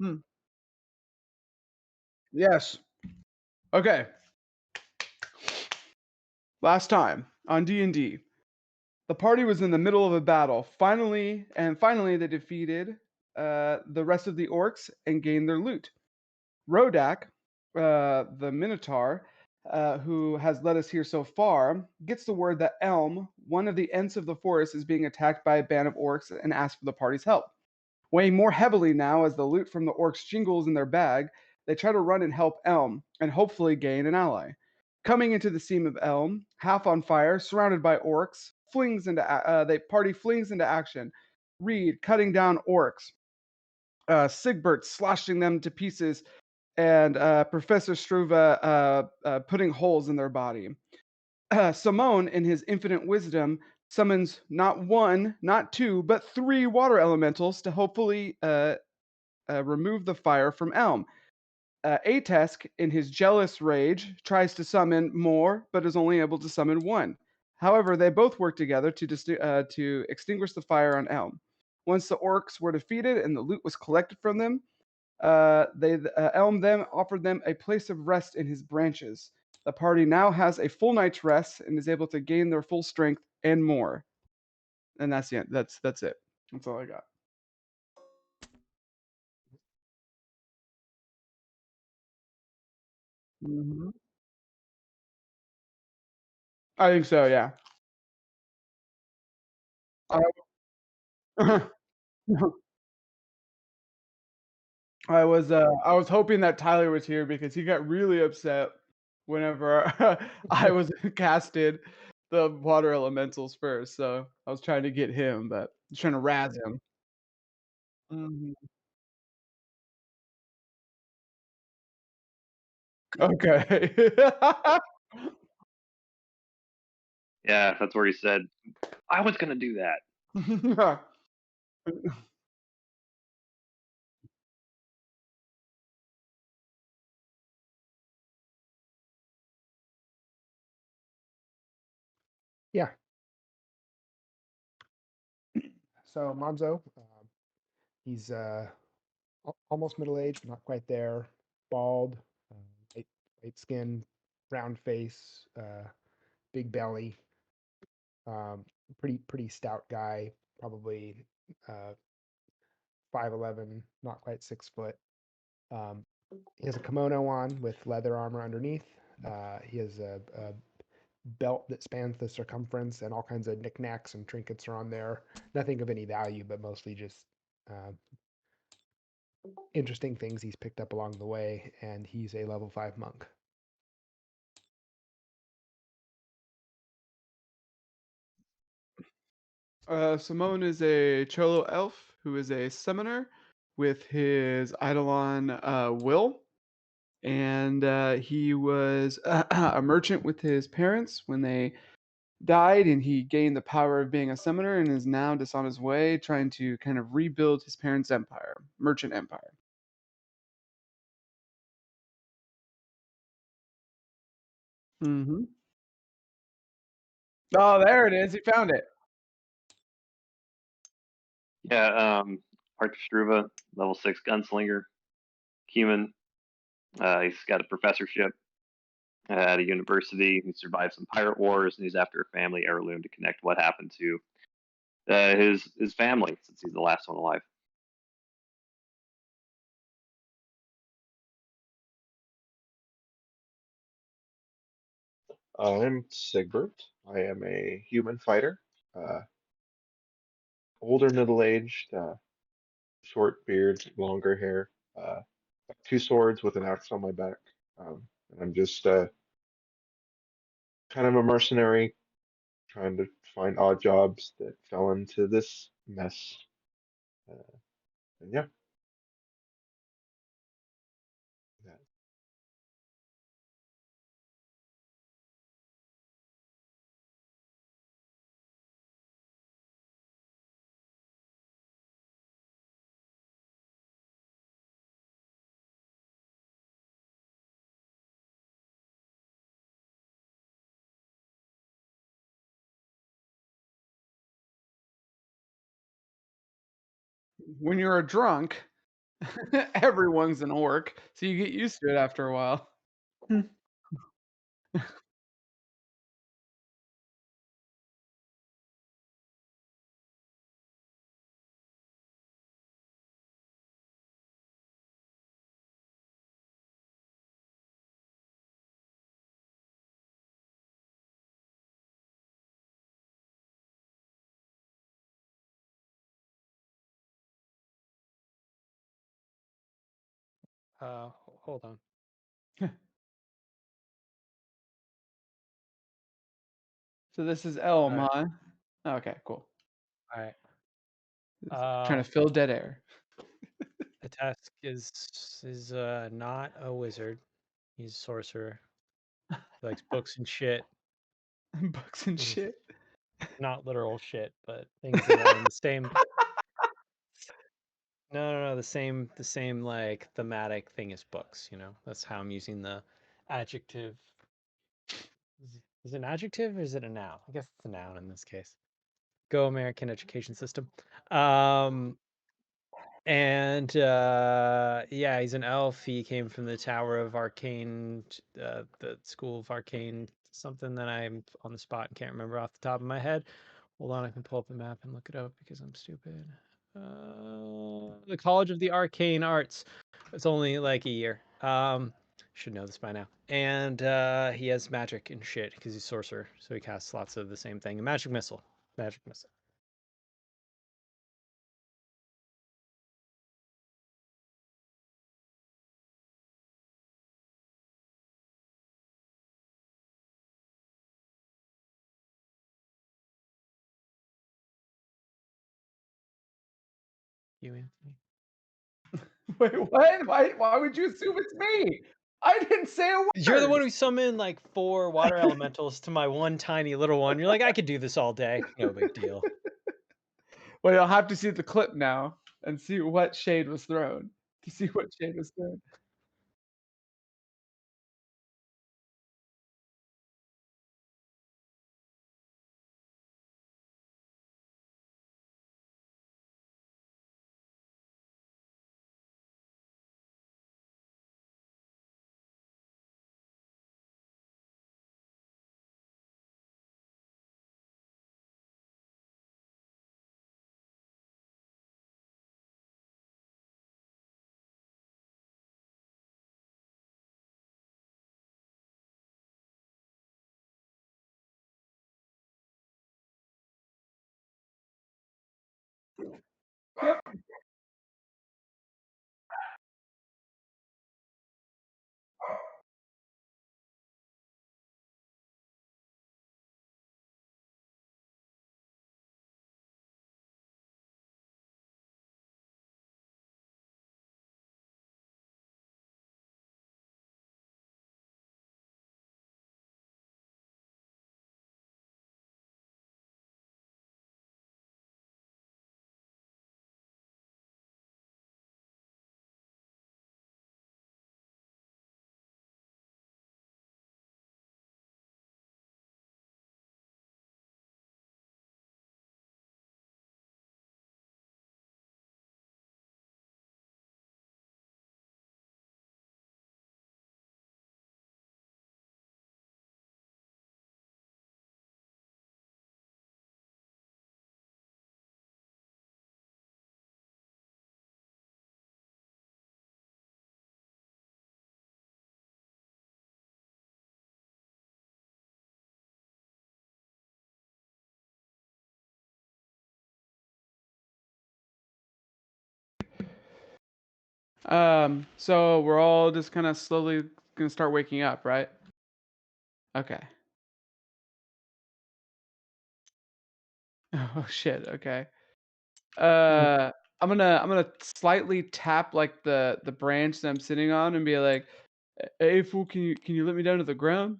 Hmm. Yes. Okay. Last time on D&D, the party was in the middle of a battle. Finally, they defeated the rest of the orcs and gained their loot. Rodak, the Minotaur, who has led us here so far, gets the word that Elm, one of the Ents of the forest, is being attacked by a band of orcs and asks for the party's help. Weighing more heavily now as the loot from the orcs jingles in their bag, they try to run and help Elm and hopefully gain an ally. Coming into the scene of Elm, half on fire, surrounded by orcs, flings into action. Reed cutting down orcs, Sigbert slashing them to pieces, and Professor Struve putting holes in their body. Simone, in his infinite wisdom, summons not one, not two, but three water elementals to hopefully remove the fire from Elm. Atesk, in his jealous rage, tries to summon more, but is only able to summon one. However, they both work together to extinguish the fire on Elm. Once the orcs were defeated and the loot was collected from them, Elm then offered them a place of rest in his branches. The party now has a full night's rest and is able to gain their full strength and more. And that's the end. That's it. That's all I got. Hmm. I think so. Yeah. I, I was hoping that Tyler was here because he got really upset whenever I was casted the water elementals first. So I was trying to get him, but I was trying to razz him. Mhm. Okay. Yeah, that's where he said, "I was gonna do that." Yeah. So Monzo, he's almost middle aged, not quite there. Bald, uh, light, light skin, round face, big belly. Pretty stout guy. Probably uh, 5'11", not quite 6 foot. Um, he has a kimono on with leather armor underneath. He has a belt that spans the circumference, and all kinds of knickknacks and trinkets are on there. Nothing of any value, but mostly just uh, interesting things he's picked up along the way. And he's a level 5 monk. Simone is a Cholo elf who is a summoner with his Eidolon will, and he was a merchant with his parents when they died, and he gained the power of being a summoner and is now just on his way trying to kind of rebuild his parents' empire, merchant empire. Hmm. Oh, there it is. He found it. Yeah, Archer level 6 gunslinger, human. He's got a professorship at a university. He survived some pirate wars, and he's after a family heirloom to connect what happened to his family since he's the last one alive. I'm Sigbert. I am a human fighter, uh, older, middle-aged, short beard, longer hair, two swords with an axe on my back. And I'm just kind of a mercenary trying to find odd jobs that fell into this mess. Uh, and yeah, yeah. When you're a drunk, Everyone's an orc, so you get used to it after a while. Hold on. So this is Elm, Alright. huh? Okay, cool. All right. Trying to fill dead air. The task is not a wizard. He's a sorcerer. He likes books and shit. Books and Mhm. shit. Not literal shit, but things that are in the same. No, the same like thematic thing as books. You know, that's how I'm using the adjective. Is it an adjective or is it a noun? I guess it's a noun in this case. Go American education system. And yeah, he's an elf. He came from the Tower of Arcane, the School of Arcane, something that I'm on the spot and can't remember off the top of my head. Hold on, I can pull up the map and look it up because I'm stupid. The College of the Arcane Arts. It's only like a year. Should know this by now. And he has magic and shit because he's sorcerer, so he casts lots of the same thing. A magic missile. Magic missile. You, Anthony. Wait, what? Why would you assume it's me? I didn't say a word. You're the one who summoned like 4 water elementals to my one tiny little one. You're like, I could do this all day. No big deal. Well, you'll have to see the clip now and see what shade was thrown. To see what shade was thrown. Yep. So we're all just kind of slowly gonna start waking up, right? Okay. Oh shit. Okay. I'm gonna slightly tap like the branch that I'm sitting on and be like, "Hey fool, can you let me down to the ground?"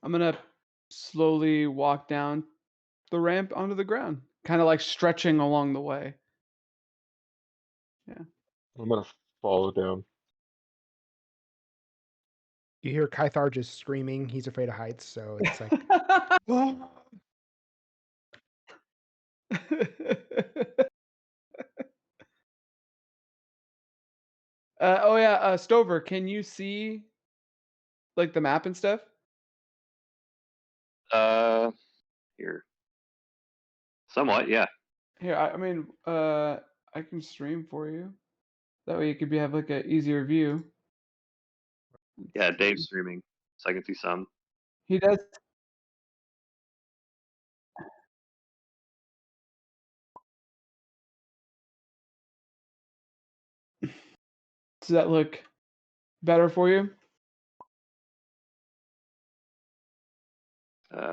I'm gonna slowly walk down the ramp onto the ground, kind of like stretching along the way. Yeah. I'm gonna follow down. You hear Kythar just screaming. He's afraid of heights, so it's like, "Ah!" Oh yeah, Stover, can you see like the map and stuff? Here, somewhat, yeah. Here, I mean, I can stream for you. That way you could have like an easier view. Yeah, Dave's streaming, so I can see some. He does. Does that look better for you?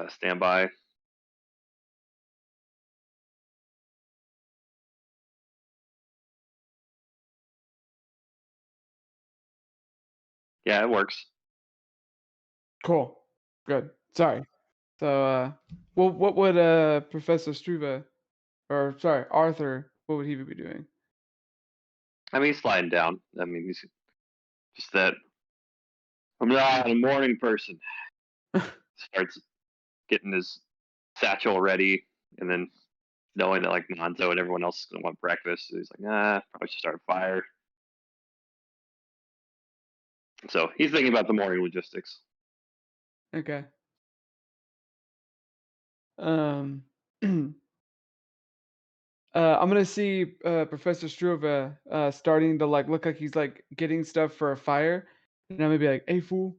Stand by. Yeah, it works. Cool. Good. Sorry. So, well, what would Professor Struve, or sorry, Arthur, what would he be doing? I mean, he's sliding down. I mean, he's just that. I'm not a morning person. Starts getting his satchel ready, and then knowing that like Monzo and everyone else is gonna want breakfast, so he's like, probably should start a fire. So he's thinking about the morning logistics. Okay. Um, I'm gonna see Professor Struve starting to like look like he's like getting stuff for a fire, and I'm gonna be like, "Hey, fool,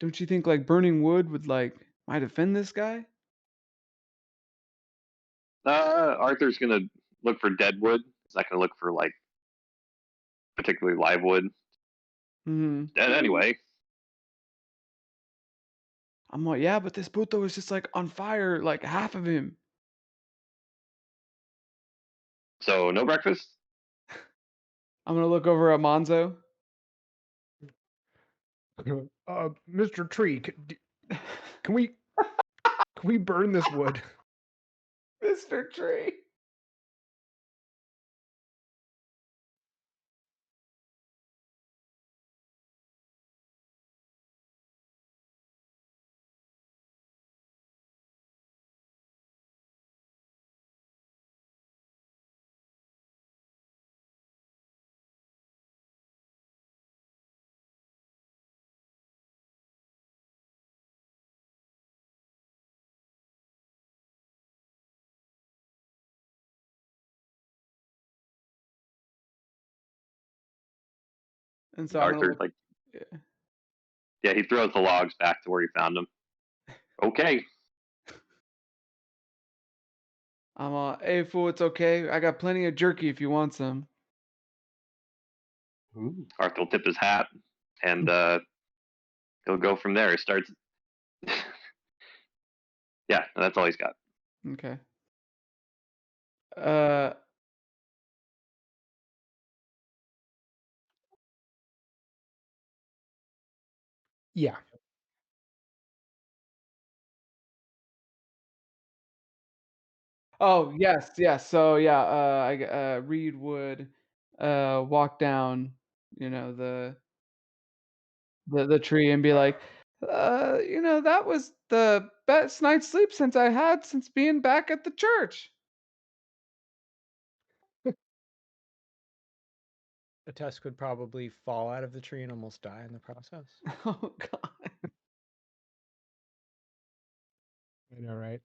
don't you think like burning wood would like might offend this guy?" Arthur's gonna look for dead wood. He's not gonna look for like particularly live wood. Hmm. And anyway, I'm like, "Yeah, but this puto is just like on fire, like half of him." so no breakfast. I'm gonna look over at Monzo. Mr. Tree, can we can we burn this wood? Mr. Tree. And so I'm gonna Arthur look. like, Yeah. yeah, he throws the logs back to where he found them. Okay, I'm hey fool, it's okay. I got plenty of jerky if you want some. Ooh. Arthur will tip his hat, and he'll go from there. He starts. Yeah, that's all he's got. Okay. Uh, Yeah. oh yes, yes. So yeah, Reed would walk down, you know, the tree and be like, that was the best night's sleep since I had since being back at the church. A tusk would probably fall out of the tree and almost die in the process. Oh God. I know, right?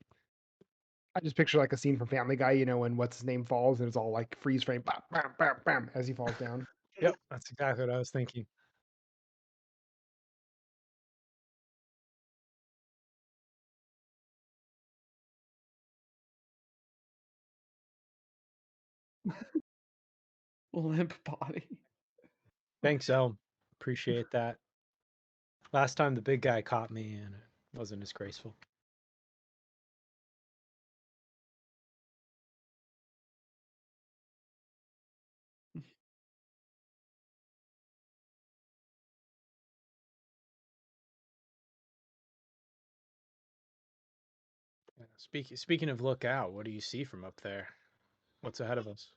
I just picture like a scene from Family Guy, when what's his name falls and it's all like freeze frame, bam, bam, bam, bam, as he falls down. Yep, that's exactly what I was thinking. Limp body. Thanks, Elm. Appreciate that. Last time the big guy caught me and it wasn't as graceful. Speaking of look out, what do you see from up there? What's ahead of us?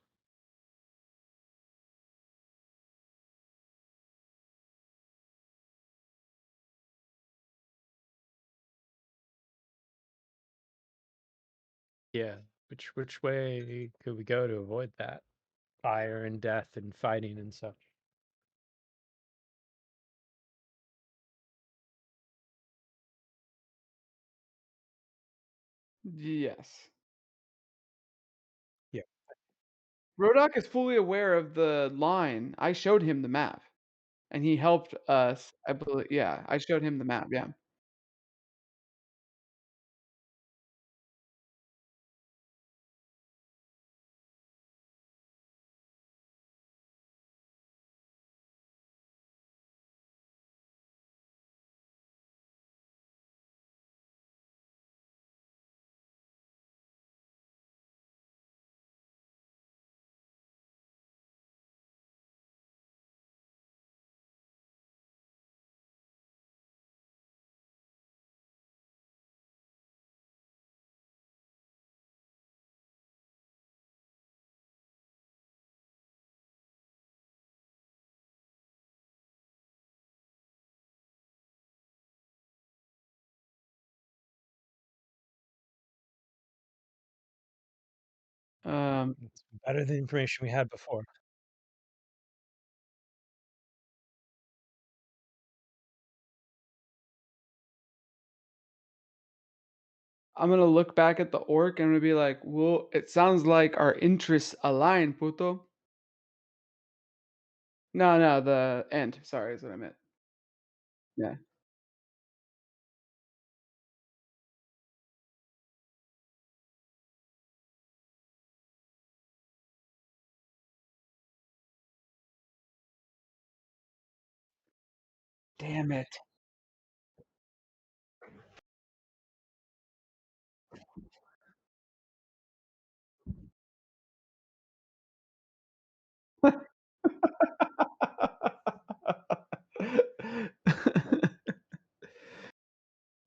Yeah. Which way could we go to avoid that? Fire and death and fighting and such. Yes. Yeah. Rodak is fully aware of the line. I showed him the map, and he helped us. I believe. Yeah, I showed him the map. Yeah. It's better than the information we had before. I'm gonna look back at the orc and I'm gonna be like, "Well, it sounds like our interests align, puto." No, no, the end. Sorry, is what I meant. Yeah. Damn it.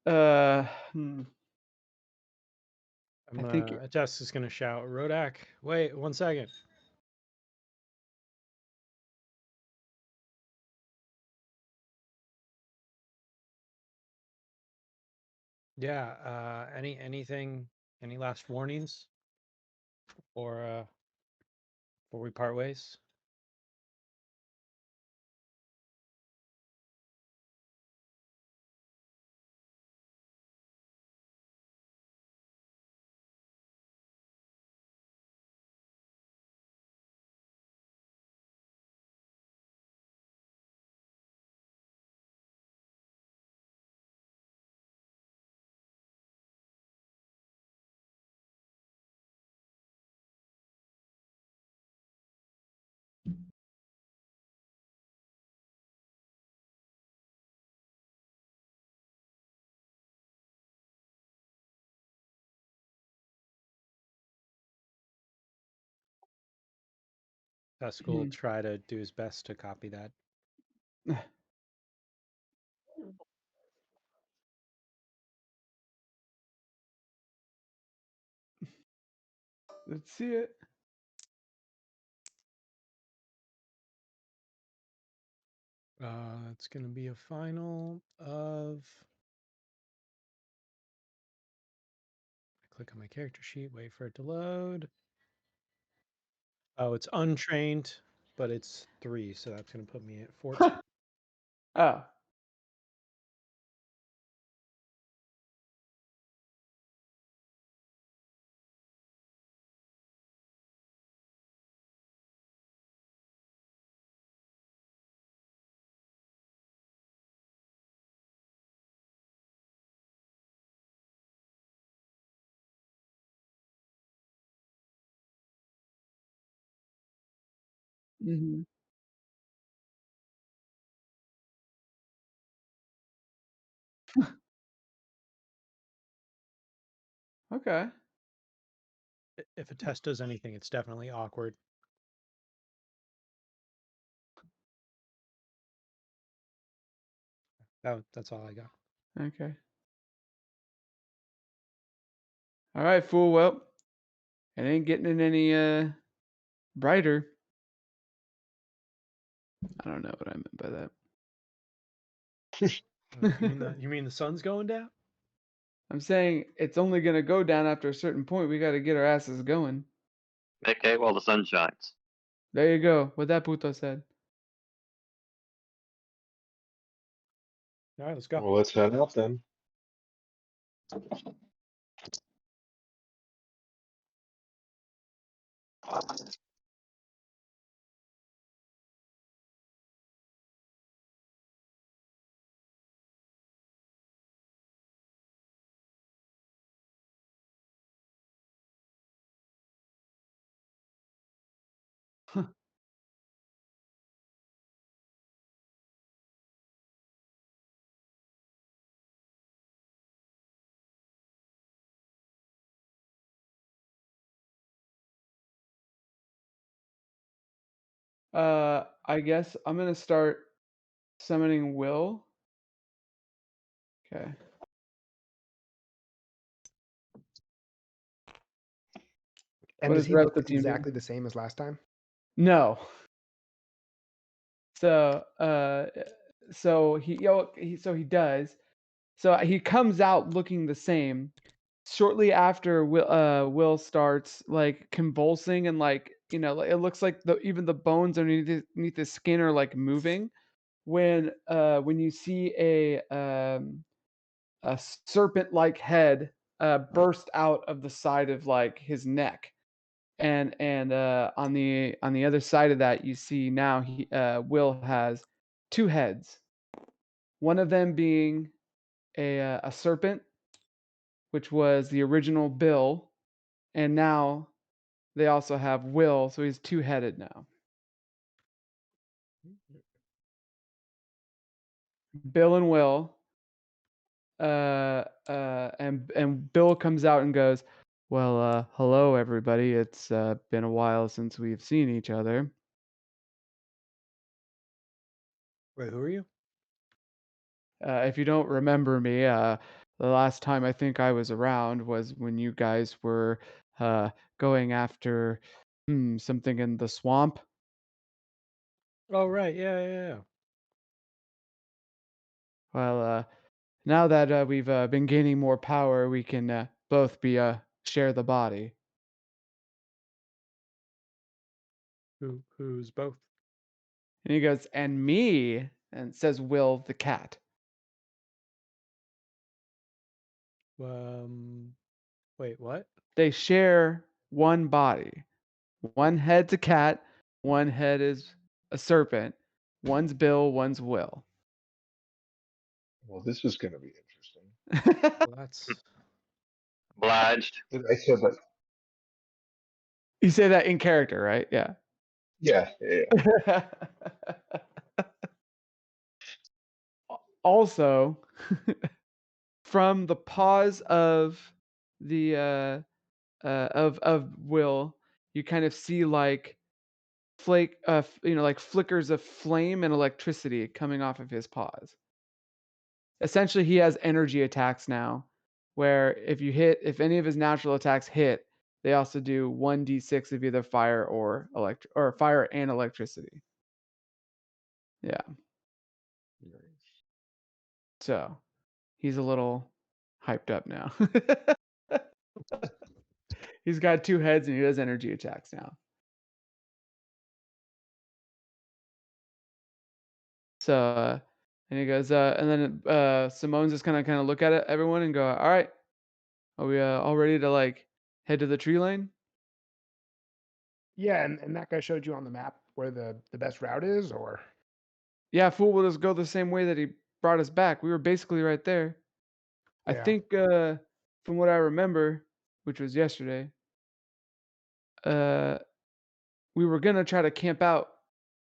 uh, hmm, I think Jess is gonna shout, Rodak, wait 1 second. Yeah, any last warnings or before we part ways? Tusk will hmm. try to do his best to copy that. Let's see it. It's gonna be a final of. Click on my character sheet, wait for it to load. Oh, it's untrained, but it's 3, so that's gonna put me at 14. Oh. Mhm. Okay. If a test does anything, it's definitely awkward. That's all I got. Okay. All right, fool. Well, it ain't getting any brighter. I don't know what I meant by that. You mean the sun's going down? I'm saying it's only gonna go down after a certain point. We got to get our asses going. Okay, well, the sun shines. There you go. What that puto said. All right, let's go. Well, let's head out then. I guess I'm gonna start summoning Will. Okay. And What does does he the rest look of the team do? exactly the same as last time? No. So he does. So he comes out looking the same. Shortly after Will starts like convulsing and like it looks like even the bones underneath his skin are like moving. When you see a serpent-like head burst out of the side of like his neck, and on the other side of that you see now Will has two heads. One of them being a serpent, which was the original Bill, and now they also have Will, so he's two-headed now. Bill and Will. And Bill comes out and goes, "Well, hello everybody. It's been a while since we've seen each other." Wait, who are you? If you don't remember me, the last time I think I was around was when you guys were going after something in the swamp. Oh, right. Yeah. Well, now that we've been gaining more power, we can both share the body. Who's both? And he goes, "And me," and says Will the cat. Wait, what? They share one body. One head's a cat, one head is a serpent. One's Bill, one's Will. Well, this is going to be interesting. Well, that's Obliged. I said that. You say that in character, right? Yeah. Yeah. Also, from the pause of the of Will, you kind of see like like flickers of flame and electricity coming off of his paws. Essentially, he has energy attacks now, where if any of his natural attacks hit, they also do 1d6 of either fire or fire and electricity. Yeah. So he's a little hyped up now. He's got two heads and he does energy attacks now. So and he goes, and then Simone's just kind of look at everyone and go, "All right, are we all ready to like head to the tree lane?" Yeah, and that guy showed you on the map where the best route is, or? Yeah, fool will just go the same way that he brought us back. We were basically right there. I Yeah. think from what I remember, which was yesterday, we were gonna try to camp out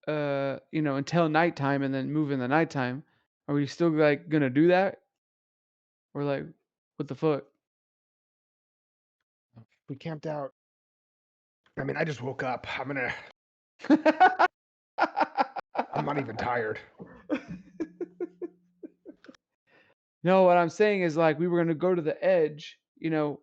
until nighttime and then move in the nighttime. Are we still like gonna do that? Or like what the fuck? We camped out. I mean, I just woke up. I'm not even tired. No, what I'm saying is like we were gonna go to the edge,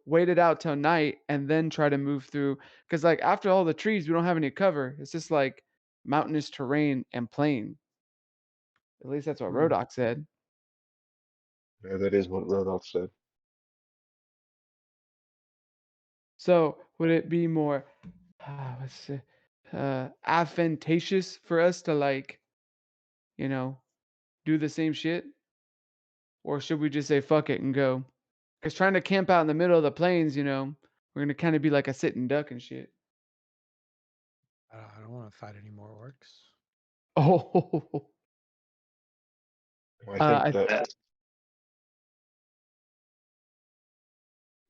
wait it out till night and then try to move through. Because like after all the trees, we don't have any cover. It's just like mountainous terrain and plain. At least that's what Hmm. Rodok said. Yeah, that is what Rodolph said. So would it be more advantageous for us to like, do the same shit? Or should we just say fuck it and go? Because trying to camp out in the middle of the plains, we're gonna kind of be like a sitting duck and shit. I don't want to fight any more orcs. Oh, I think I that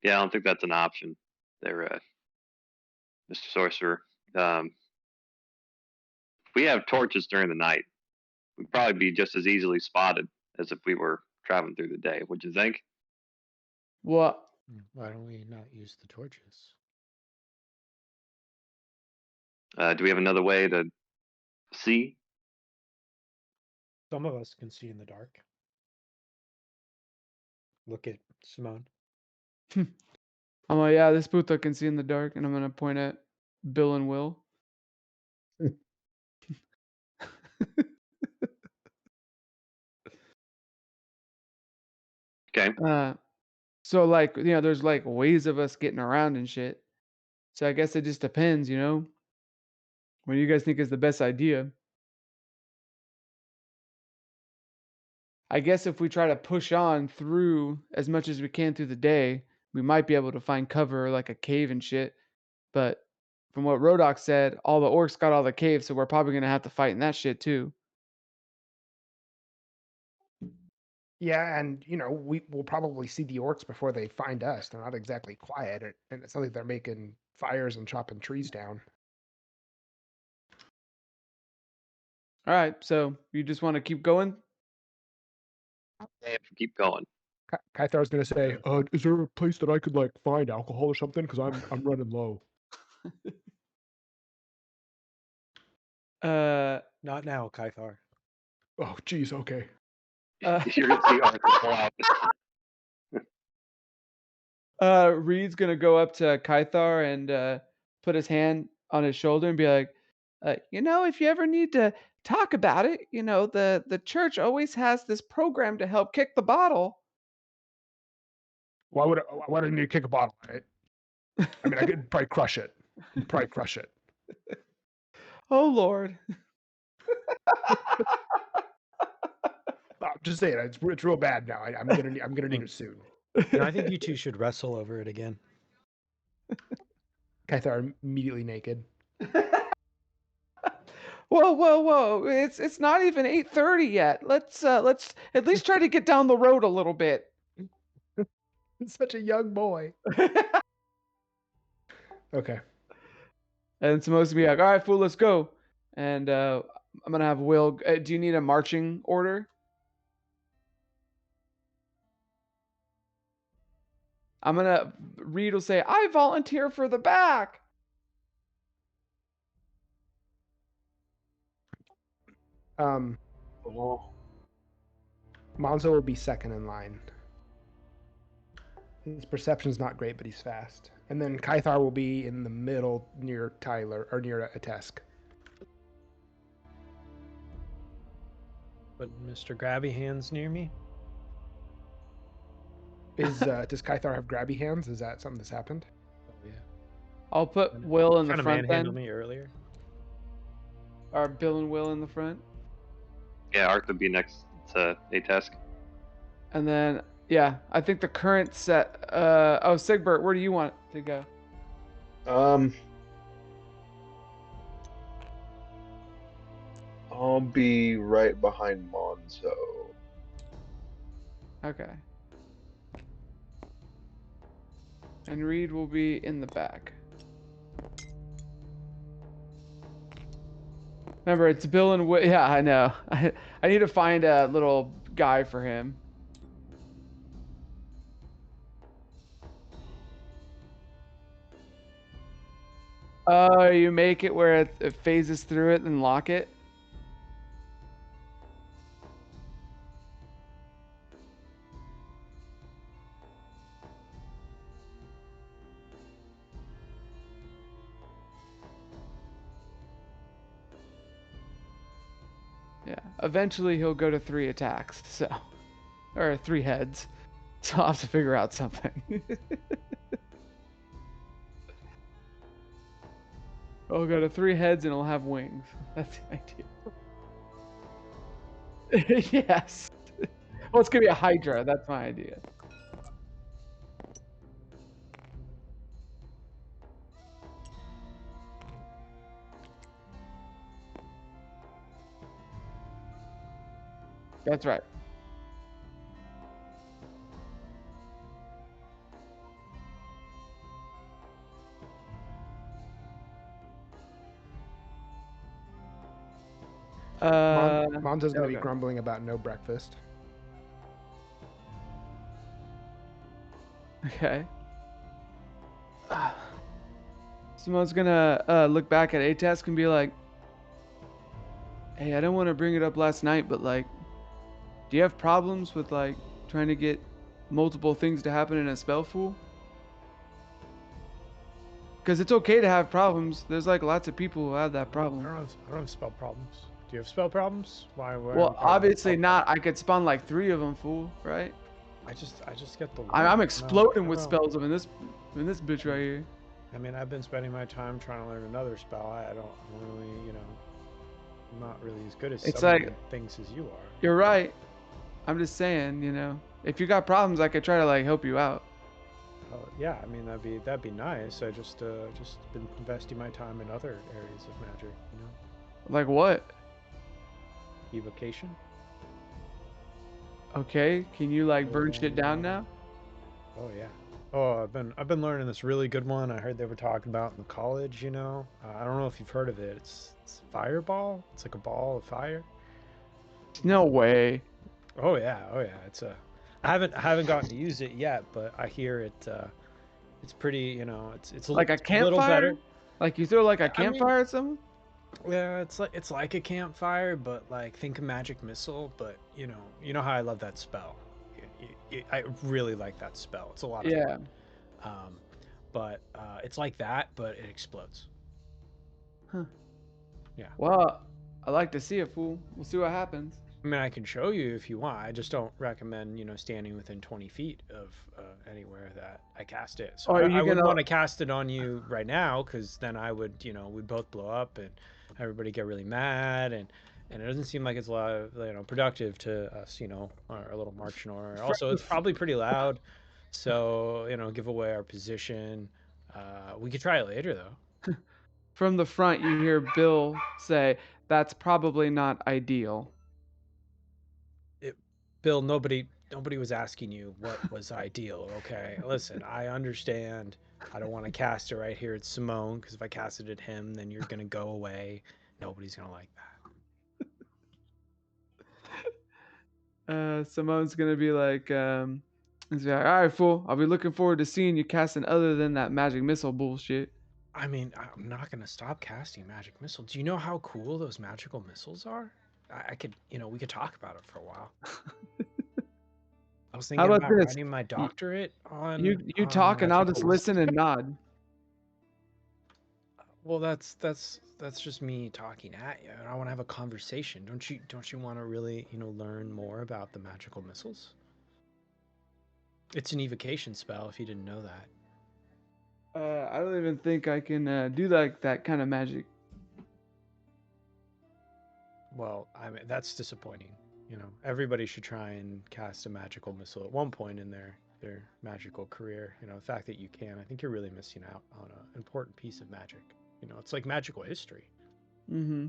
Yeah, I don't think that's an option there, Mr. Sorcerer. If we have torches during the night, we'd probably be just as easily spotted as if we were traveling through the day. Would you think? well, Why don't we not use the torches? Do we have another way to see? Some of us can see in the dark. Look at Simone. I'm like, yeah, this Puto can see in the dark, and I'm gonna point at Bill and Will. Okay. So like, there's like ways of us getting around and shit. So I guess it just depends, what do you guys think is the best idea? I guess if we try to push on through as much as we can through the day, we might be able to find cover like a cave and shit. But from what Rodok said, all the orcs got all the caves, so we're probably gonna have to fight in that shit too. Yeah, and we will probably see the orcs before they find us. They're not exactly quiet, and it's not like they're making fires and chopping trees down. All right, so you just want to keep going? Keep going. Kythar's gonna say, "Is there a place that I could like find alcohol or something? Because I'm running low." Not now, Kythar. Oh, geez. Okay. You're gonna see Arthur pull out. Reed's gonna go up to Kythar and put his hand on his shoulder and be like, if you ever need to talk about it, the church always has this program to help kick the bottle. Why would I need to kick a bottle? Right? I mean, I could probably crush it. Oh Lord. I'm just saying, it's real bad now. I'm gonna need it soon. I think you two should wrestle over it again. Kythar immediately naked. Whoa! It's not even 8:30 yet. Let's at least try to get down the road a little bit. It's such a young boy. Okay. And Simone's gonna be like, all right, fool, let's go. And I'm gonna have Will. Do you need a marching order? Reed will say, I volunteer for the back. oh, Monzo will be second in line. His perception's not great, but he's fast. And then Kythar will be in the middle near Tyler, or near Atesk. But Mr. Grabby Hands near me? Does Kythar have grabby hands? Is that something that's happened? Oh, yeah. I'll put Will in the Trying to front manhandle then. me earlier. Or Bill and Will in the front. Yeah, Arthur would be next to Atesk. And then, yeah, I think the current set. Sigbert, where do you want to go? I'll be right behind Monzo. Okay. And Reed will be in the back. Remember, it's Bill and Will. Yeah, I know. I need to find a little guy for him. Oh, you make it where it phases through it and lock it? Yeah. Eventually he'll go to 3 attacks, so or 3 heads. So I'll have to figure out something. I'll go to 3 heads and it'll have wings. That's the idea. Yes. Well, it's gonna be a Hydra. That's my idea. That's right. Monzo's going to be okay. grumbling about no breakfast. Okay. Simone's gonna look back at A-Task and be like, "Hey, I don't want to bring it up last night, but like, do you have problems with like trying to get multiple things to happen in a spell, fool? Because it's okay to have problems. There's like lots of people who have that problem. I don't have spell problems. Do you have spell problems? Why Well, are we talking about obviously spell not. I could spawn like 3 of them, fool. Right? I just get the. I'm one. exploding with No. spells in this bitch right here. I mean, I've been spending my time trying to learn another spell. I don't really, I'm not really as good as It's some like- things as you are. You're right. I'm just saying, if you got problems, I could try to like help you out. Yeah, I mean that'd be nice. I just been investing my time in other areas of magic. Like what? Evocation. Okay, can you like burn shit down now? Oh yeah. Oh, I've been learning this really good one. I heard they were talking about in college. I don't know if you've heard of it. It's fireball. It's like a ball of fire. No way. Oh yeah. It's I haven't gotten to use it yet, but I hear it. It's pretty. It's Like a it's little campfire? better. Like you throw like a I mean- campfire at someone? Yeah, it's like a campfire, but like think a magic missile. But you know how I love that spell. I really like that spell. It's a lot of Yeah. fun. But it's like that, but it explodes. Huh. Yeah. Well, I like to see it, fool. We'll see what happens. I mean, I can show you if you want. I just don't recommend standing within 20 feet of anywhere that I cast it. So Oh, are I you wouldn't gonna- want to cast it on you right now, because then I would, we'd both blow up and everybody get really mad, and it doesn't seem like it's a lot of, productive to us, our little marching order. Also, it's probably pretty loud, so give away our position. We could try it later though. From the front, you hear Bill say, "That's probably not ideal." Bill, nobody was asking you what was ideal, okay? Listen, I understand. I don't want to cast it right here at Simone, because if I cast it at him, then you're gonna go away. Nobody's gonna like that. Simone's gonna be like, he's like, "All right, fool. I'll be looking forward to seeing you casting other than that magic missile bullshit." I mean, I'm not gonna stop casting magic missile. Do you know how cool those magical missiles are? I could, we could talk about it for a while. I was thinking about about this? writing my doctorate on. You on talk and I'll magical just listen and nod. Well, that's just me talking at you, and I want to have a conversation. Don't you want to really, learn more about the magical missiles? It's an evocation spell, if you didn't know that. I don't even think I can do that kind of magic. Well, I mean, that's disappointing. Everybody should try and cast a magical missile at one point in their magical career. The fact that you can, I think you're really missing out on an important piece of magic. It's like magical history. Mm-hmm.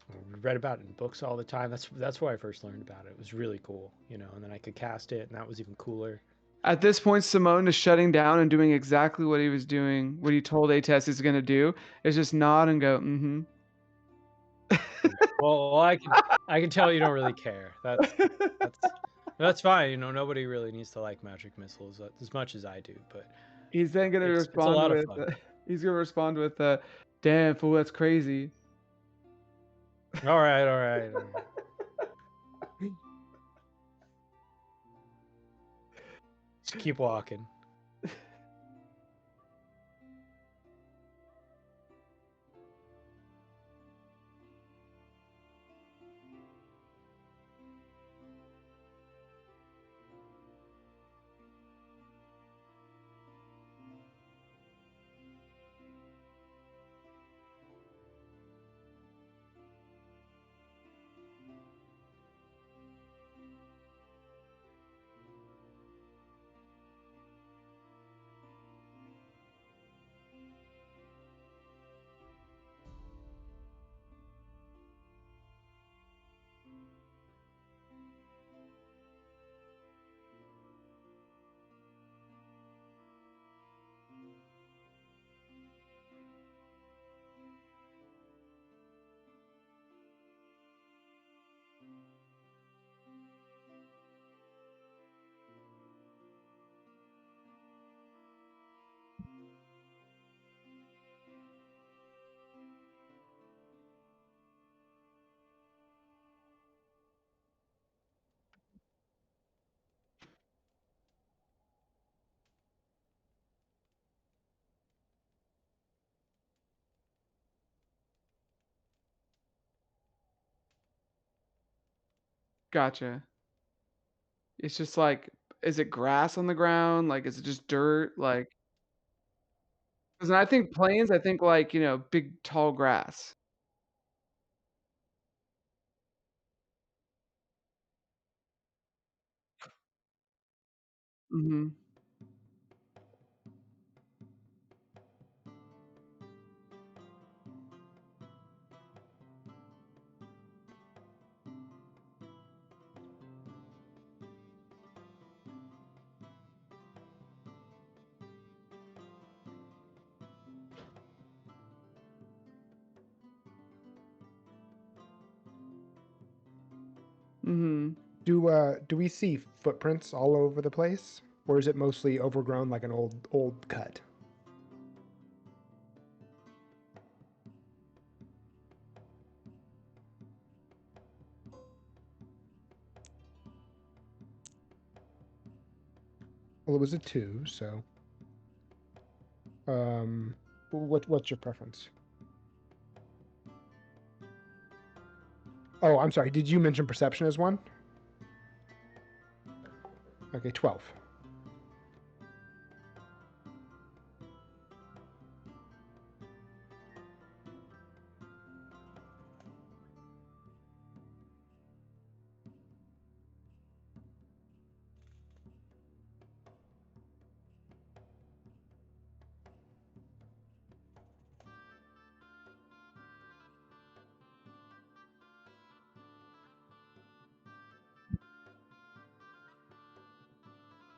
We read about it in books all the time. That's why I first learned about it. It was really cool, and then I could cast it, and that was even cooler. At this point, Simone is shutting down and doing exactly what he was doing, what he told A-Test he's gonna do, is just nod and go, mm-hmm. Well, I can tell you don't really care. That's fine. Nobody really needs to like magic missiles as much as I do. But He's then gonna it's a respond lot of with, fun. he's gonna respond with, "Damn fool, that's crazy." All right. Just keep walking. Gotcha. It's just like, is it grass on the ground? Like, is it just dirt? Like, because when I think plains, I think like, big tall grass. Mhm. Mhm. Do we see footprints all over the place, or is it mostly overgrown like an old cut? Well, it was a 2, so what's your preference? Oh, I'm sorry. Did you mention perception as 1? Okay, 12.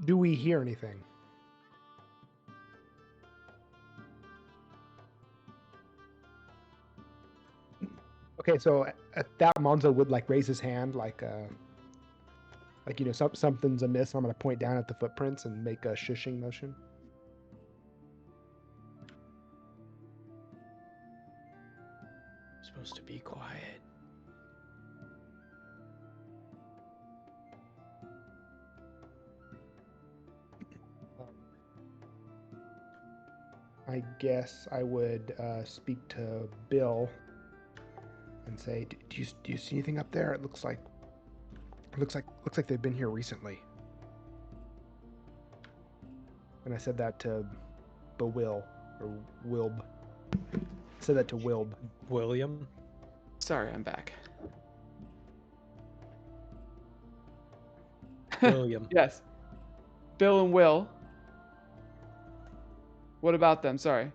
Do we hear anything? Okay, so at that, Monzo would like raise his hand, like something's amiss. I'm gonna point down at the footprints and make a shushing motion. Supposed to be quiet. I guess I would speak to Bill and say, do you see anything up there? It looks like they've been here recently. And I said that to Will or Wilb. I said that to Wilb. William. Sorry, I'm back. William. Yes. Bill and Will. What about them? Sorry.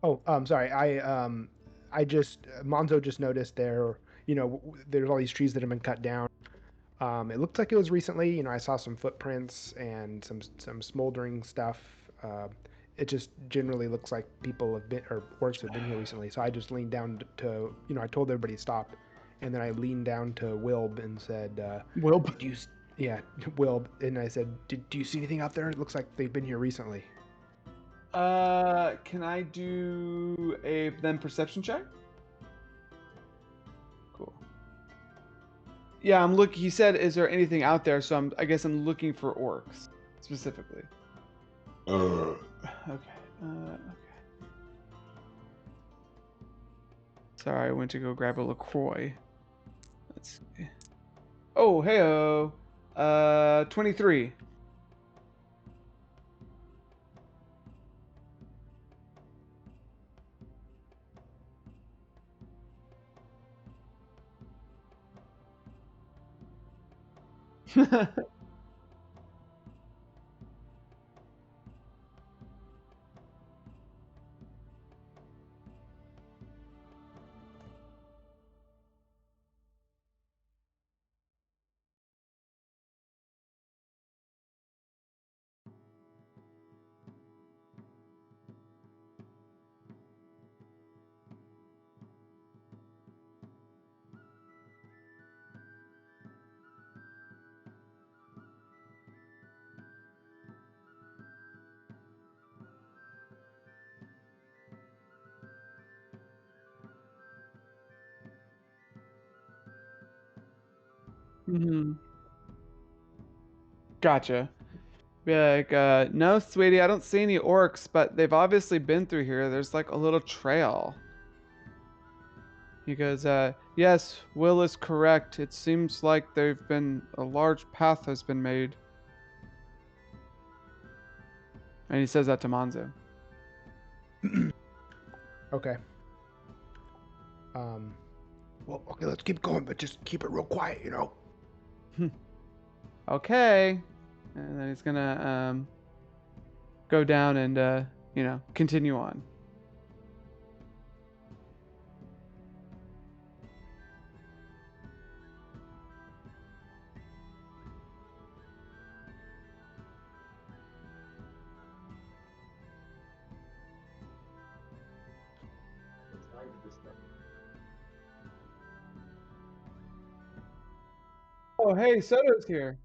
Oh, sorry. I just Monzo just noticed there's all these trees that have been cut down. It looked like it was recently. I saw some footprints and some smoldering stuff. It just generally looks like people have been or orcs have been here recently. So I just leaned down to I told everybody to stop, and then I leaned down to Wilb and said, Will. yeah, Wilb, and I said, do you see anything out there? It looks like they've been here recently. Can I do a then perception check? Cool. Yeah, I'm looking. He said, "Is there anything out there?" So I guess I'm looking for orcs specifically. Okay. Okay. Sorry, I went to go grab a LaCroix. Let's see. Oh, heyo. 23. Hmm. Gotcha. Be like, no, sweetie, I don't see any orcs, but they've obviously been through here. There's like a little trail. He goes, yes, Will is correct. It seems like a large path has been made. And he says that to Monzo. Okay. Well, okay, let's keep going, but just keep it real quiet, you know? Okay. And then he's gonna go down and continue on. Oh, hey, Soto's here.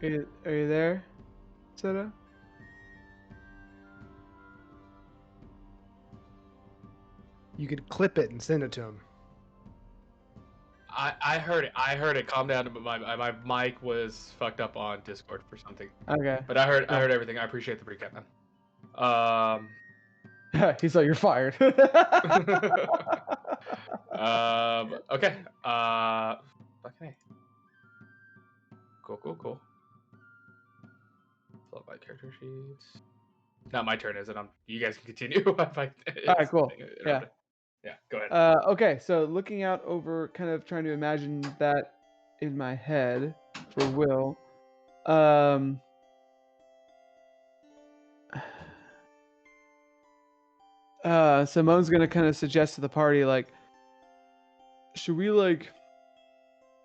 Are you there, Soto? You could clip it and send it to him. I heard it. I heard it. Calm down. But my mic was fucked up on Discord for something. Okay. But I heard Cool. everything. I appreciate the recap, man. He's like, you're fired. Okay. Okay. Cool. Pull up my character sheets. Not my turn, is it? You guys can continue. Alright, cool. Yeah. Yeah. Go ahead. Okay, so looking out over, kind of trying to imagine that in my head for Will. Simone's gonna kind of suggest to the party, like, should we like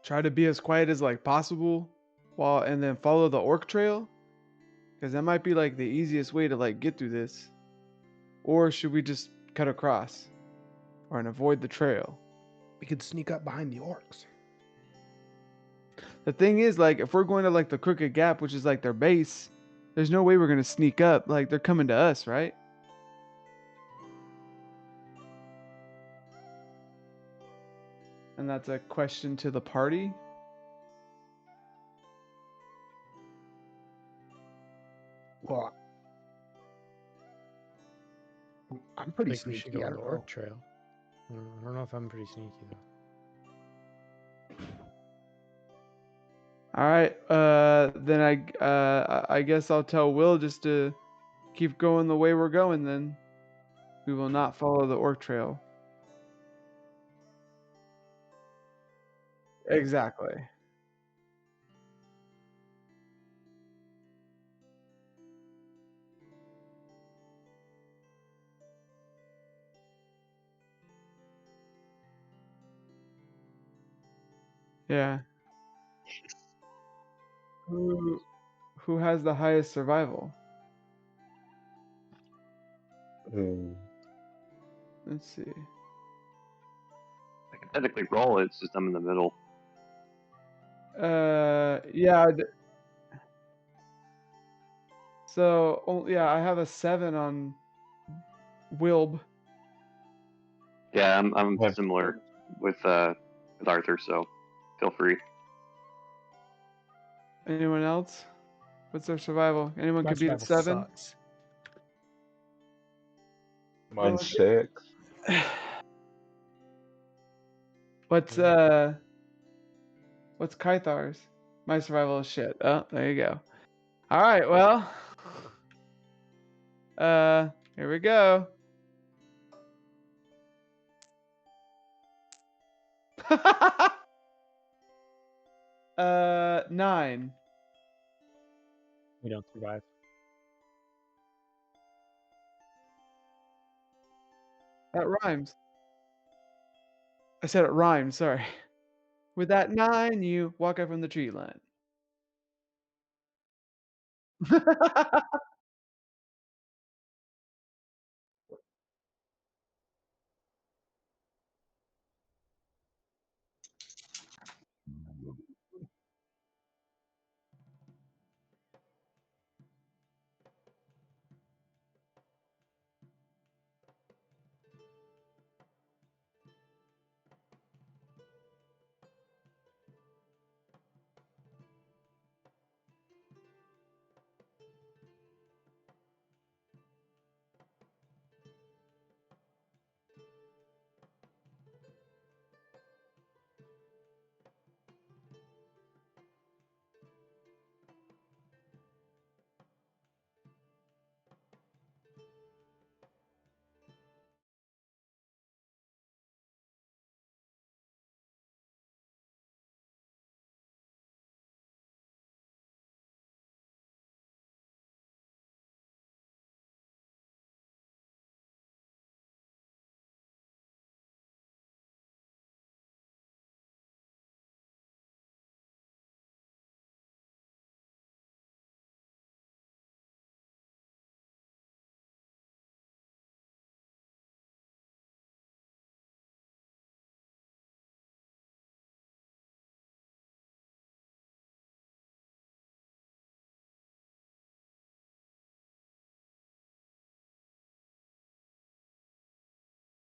try to be as quiet as like possible and then follow the orc trail? Because that might be like the easiest way to like get through this. Or should we just cut across and avoid the trail? We could sneak up behind the orcs. The thing is, like, if we're going to like the Crooked Gap, which is like their base, there's no way we're gonna sneak up. Like, they're coming to us, right? And that's a question to the party. Well, I'm I pretty think we should sneaky. go I on the don't orc know. trail. I don't know if I'm pretty sneaky though. All right. Then I guess I'll tell Will just to keep going the way we're going. Then we will not follow the orc trail. Exactly. Yeah. Who has the highest survival? Let's see. I can technically roll it. It's just I'm in the middle. Yeah. So, yeah, I have a 7 on Wilb. Yeah, I'm Yeah. similar with Arthur, so feel free. Anyone else? What's their survival? Anyone My could beat a survival 7? sucks. Mine's 6. What's Kythar's? My survival is shit. Oh, there you go. All right, well, here we go. Uh, 9. We don't survive. That rhymes. I said it rhymes. Sorry. With that 9, you walk out from the tree line.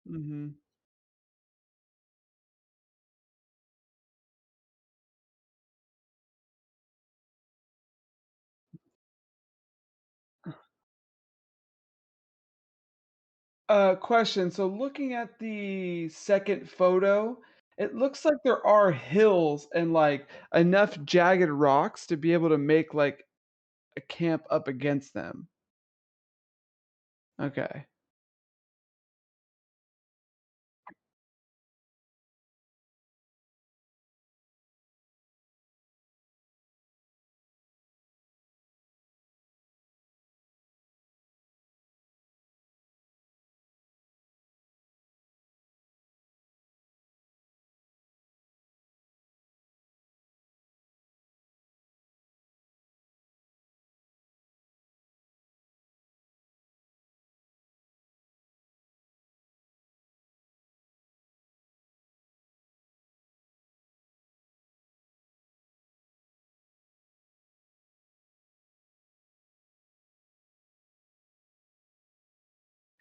Mm-hmm. Question. So looking at the second photo, it looks like there are hills and like enough jagged rocks to be able to make like a camp up against them. Okay.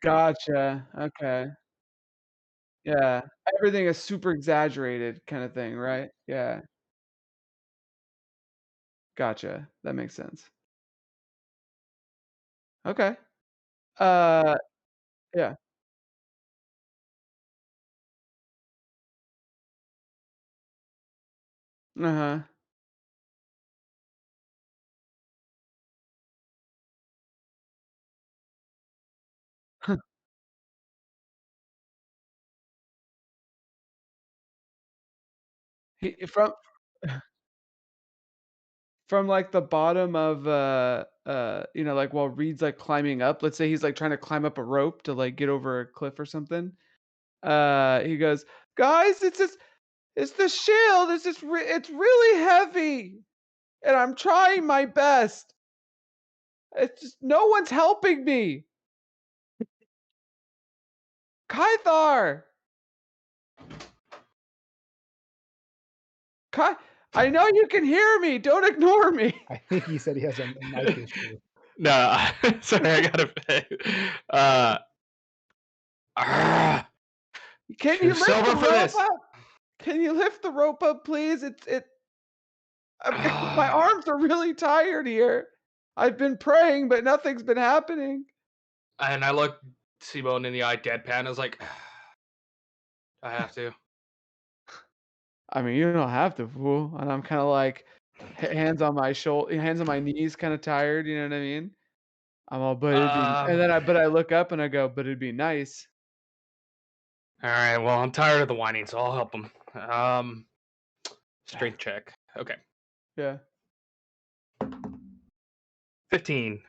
Gotcha. Okay. Yeah. Everything is super exaggerated kind of thing, right? Yeah. Gotcha. That makes sense. Okay. Uh, yeah. Uh-huh. He from like the bottom of like while Reed's like climbing up, let's say he's like trying to climb up a rope to like get over a cliff or something. He goes, "Guys, it's the shield. It's really heavy, and I'm trying my best. It's just no one's helping me. Kythar, Ky I know you can hear me. Don't ignore me." I think he said he has a mic issue. No, sorry, I gotta. Uh, Can Too you lift sober the for rope this. up? Can you lift the rope up, please? My arms are really tired here. I've been praying, but nothing's been happening. And I look Simone in the eye, deadpan. I was like, I have to. I mean, you don't have to, fool. And I'm kind of like, hands on my shoulder, hands on my knees, kind of tired. You know what I mean? I'm all, but it'd be, and then but I look up and I go, but it'd be nice. All right. Well, I'm tired of the whining, so I'll help him. Strength check. Okay. Yeah. 15.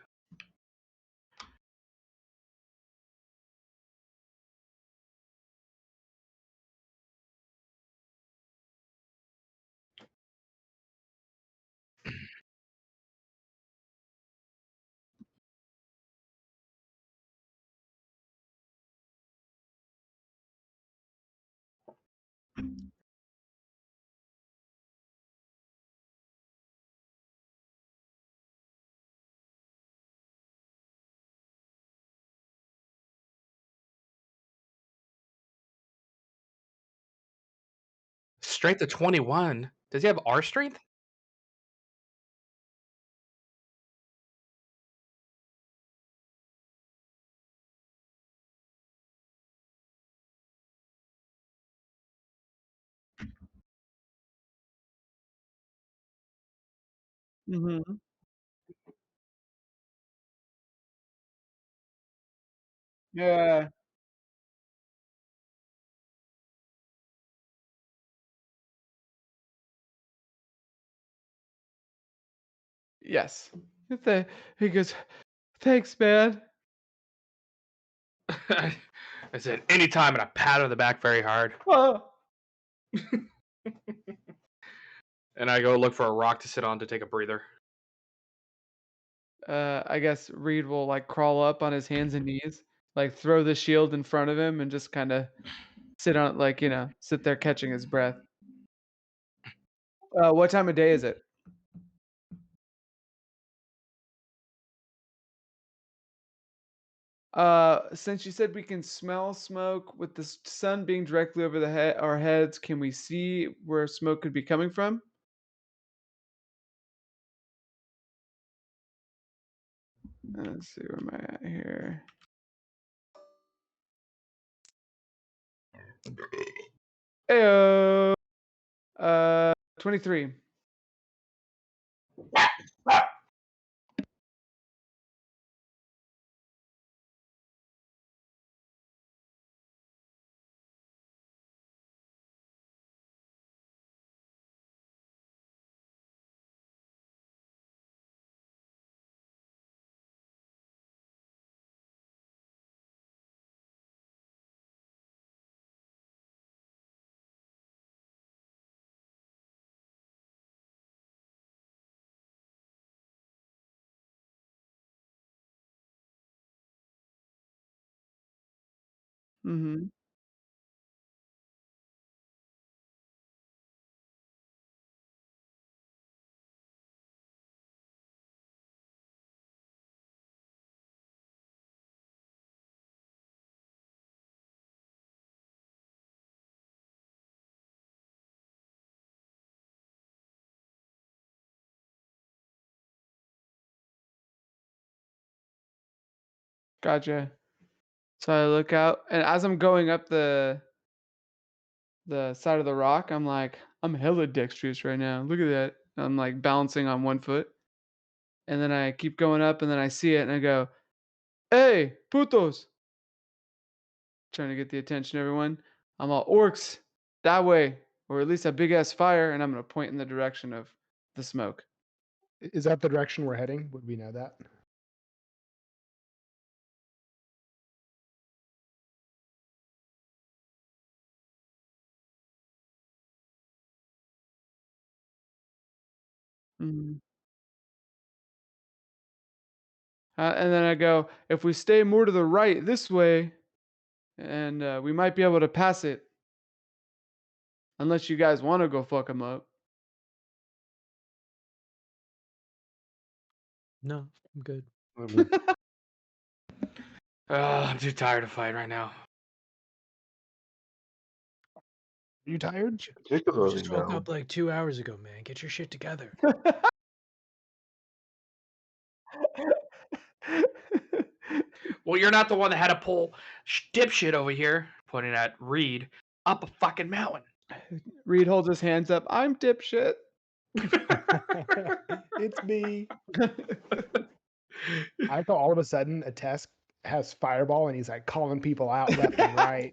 Strength of 21. Does he have our strength? Mm-hmm. Yeah. Yes. He goes, thanks, man. I said anytime, and I pat him on the back very hard. Oh. And I go look for a rock to sit on to take a breather. I guess Reed will like crawl up on his hands and knees, like throw the shield in front of him and just kind of sit on, like, sit there catching his breath. What time of day is it? Since you said we can smell smoke with the sun being directly over our heads, can we see where smoke could be coming from? Let's see, where am I at here? Ayo. 23. Mm-hmm. Gotcha. So I look out, and as I'm going up the side of the rock, I'm like, I'm hella dexterous right now. Look at that. I'm like balancing on one foot. And then I keep going up, and then I see it and I go, hey, putos. Trying to get the attention of everyone. I'm all, orcs, that way. Or at least a big ass fire, and I'm gonna point in the direction of the smoke. Is that the direction we're heading? Would we know that? Mhm. And then I go, if we stay more to the right this way, and we might be able to pass it. Unless you guys want to go fuck them up. No, I'm good. I'm too tired to fight right now. You tired? Particularly Just woke now. up like 2 hours ago, man. Get your shit together. Well, you're not the one that had to pull dipshit over here, pointing at Reed, up a fucking mountain. Reed holds his hands up. I'm dipshit. It's me. I thought all of a sudden a test has fireball and he's like calling people out left and right.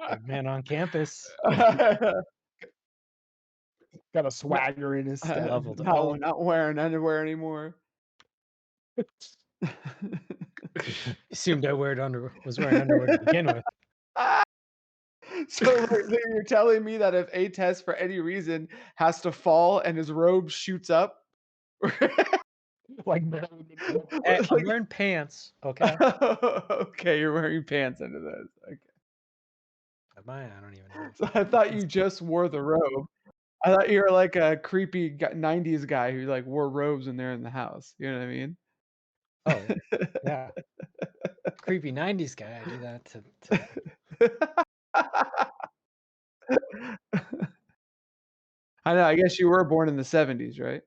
Big man on campus. Got a swagger in his step. Leveled up. not wearing underwear anymore. Assumed I was wearing underwear to begin with. So like, you're telling me that if a test for any reason has to fall and his robe shoots up, Like Marilyn Monroe. Hey, I'm like- wearing pants, okay? okay, you're wearing pants under those. Okay. Am I? I don't even know. So I thought you just wore the robe. I thought you were like a creepy 90s guy who like wore robes when they're in the house. You know what I mean? Oh, yeah. Creepy 90s guy. I do that to I know. I guess you were born in the 70s, right?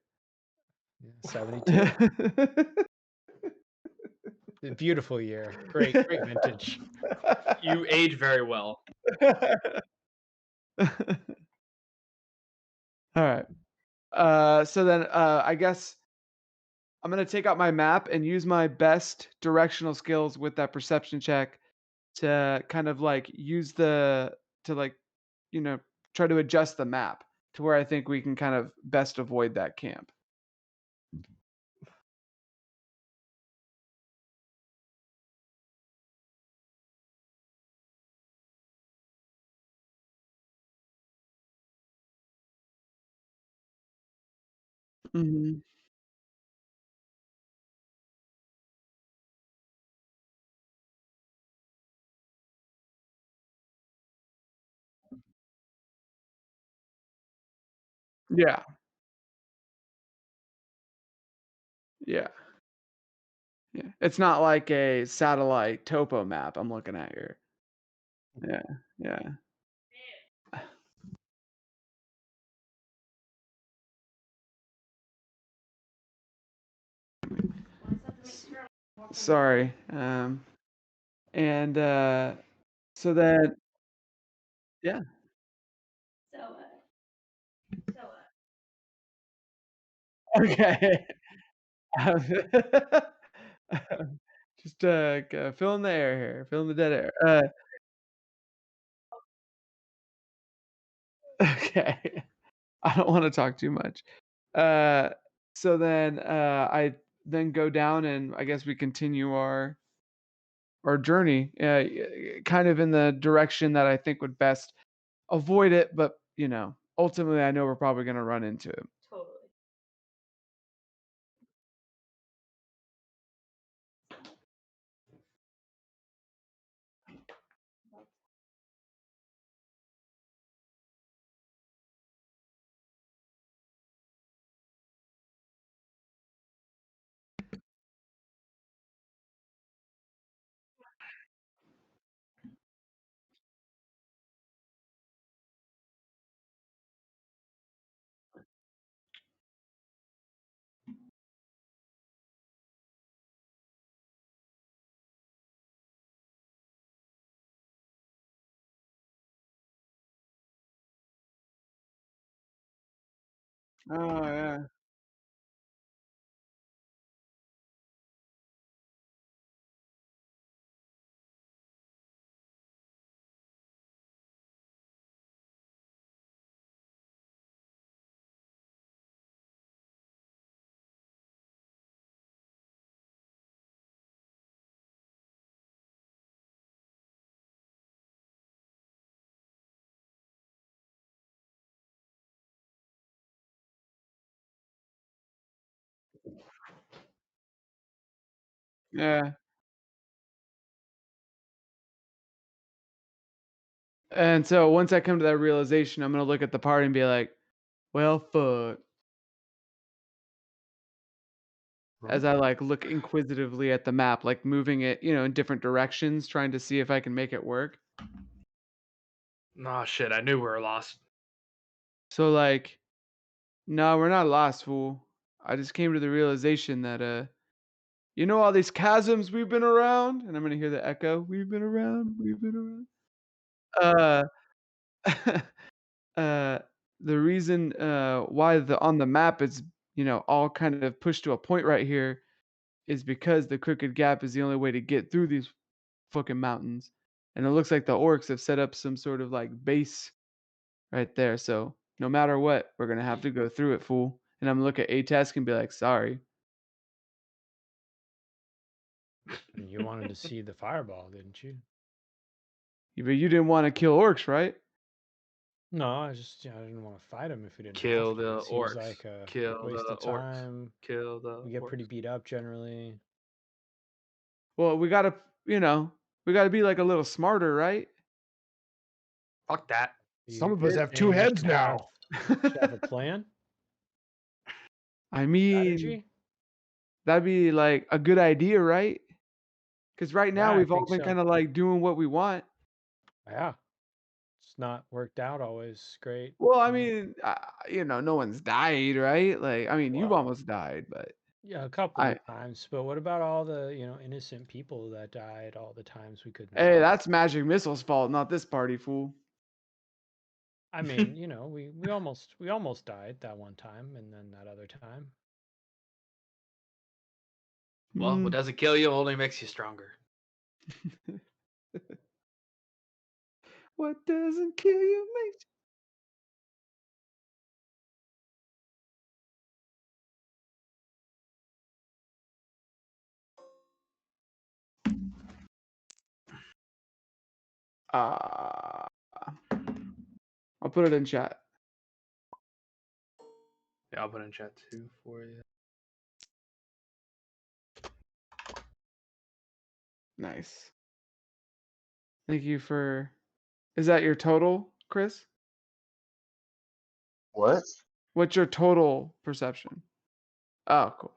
72. A beautiful year. Great vintage. You age very well. All right. So then I guess I'm gonna take out my map and use my best directional skills with that perception check to kind of like try to adjust the map to where I think we can kind of best avoid that camp. Mhm. Yeah. Yeah. Yeah. It's not like a satellite topo map I'm looking at here. Yeah. Yeah. Sorry. And so then yeah. Okay. Just filling the air here, filling the dead air. Okay. I don't want to talk too much. Uh, so then I then go down and I guess we continue our journey, kind of in the direction that I think would best avoid it, but ultimately I know we're probably going to run into it. Oh yeah. Yeah. And so once I come to that realization, I'm going to look at the party and be like, well, fuck. As I like look inquisitively at the map, like moving it, in different directions, trying to see if I can make it work. Oh shit! I knew we were lost. So like, no, we're not lost, fool. I just came to the realization that you know all these chasms we've been around, and I'm gonna hear the echo. We've been around. We've been around. Uh, the reason why on the map it's all kind of pushed to a point right here is because the Crooked Gap is the only way to get through these fucking mountains, and it looks like the orcs have set up some sort of like base right there. So no matter what, we're gonna have to go through it, fool. And I'm gonna look at A-Task and be like, sorry. And you wanted to see the fireball, didn't you? But you didn't want to kill orcs, right? No, I didn't want to fight him if we didn't Kill have to. the It seems orcs. like a Kill waste the of orcs. time. Kill the We get pretty orcs. beat up generally. Well, we gotta be like a little smarter, right? Fuck that. Some You- of us you're have two saying we heads should have- now. should have a plan, I mean, strategy. that'd be like a good idea, right? Because right now Yeah, I we've all think been so. kind of like doing what we want. Yeah, it's not worked out always great. Well, I you know? mean, no one's died, right? Like, I mean, you've Well, almost died, but yeah, a couple I, of times. But what about all the innocent people that died all the times we couldn't hey, help? that's Magic Missile's fault, not this party, fool. I mean, we almost died that one time, and then that other time. Well, Hmm. what doesn't kill you only makes you stronger. What doesn't kill you makes I'll put it in chat. Yeah, I'll put in chat too for you. Nice. Thank you for. Is that your total, Chris? What? What's your total perception? Oh, cool.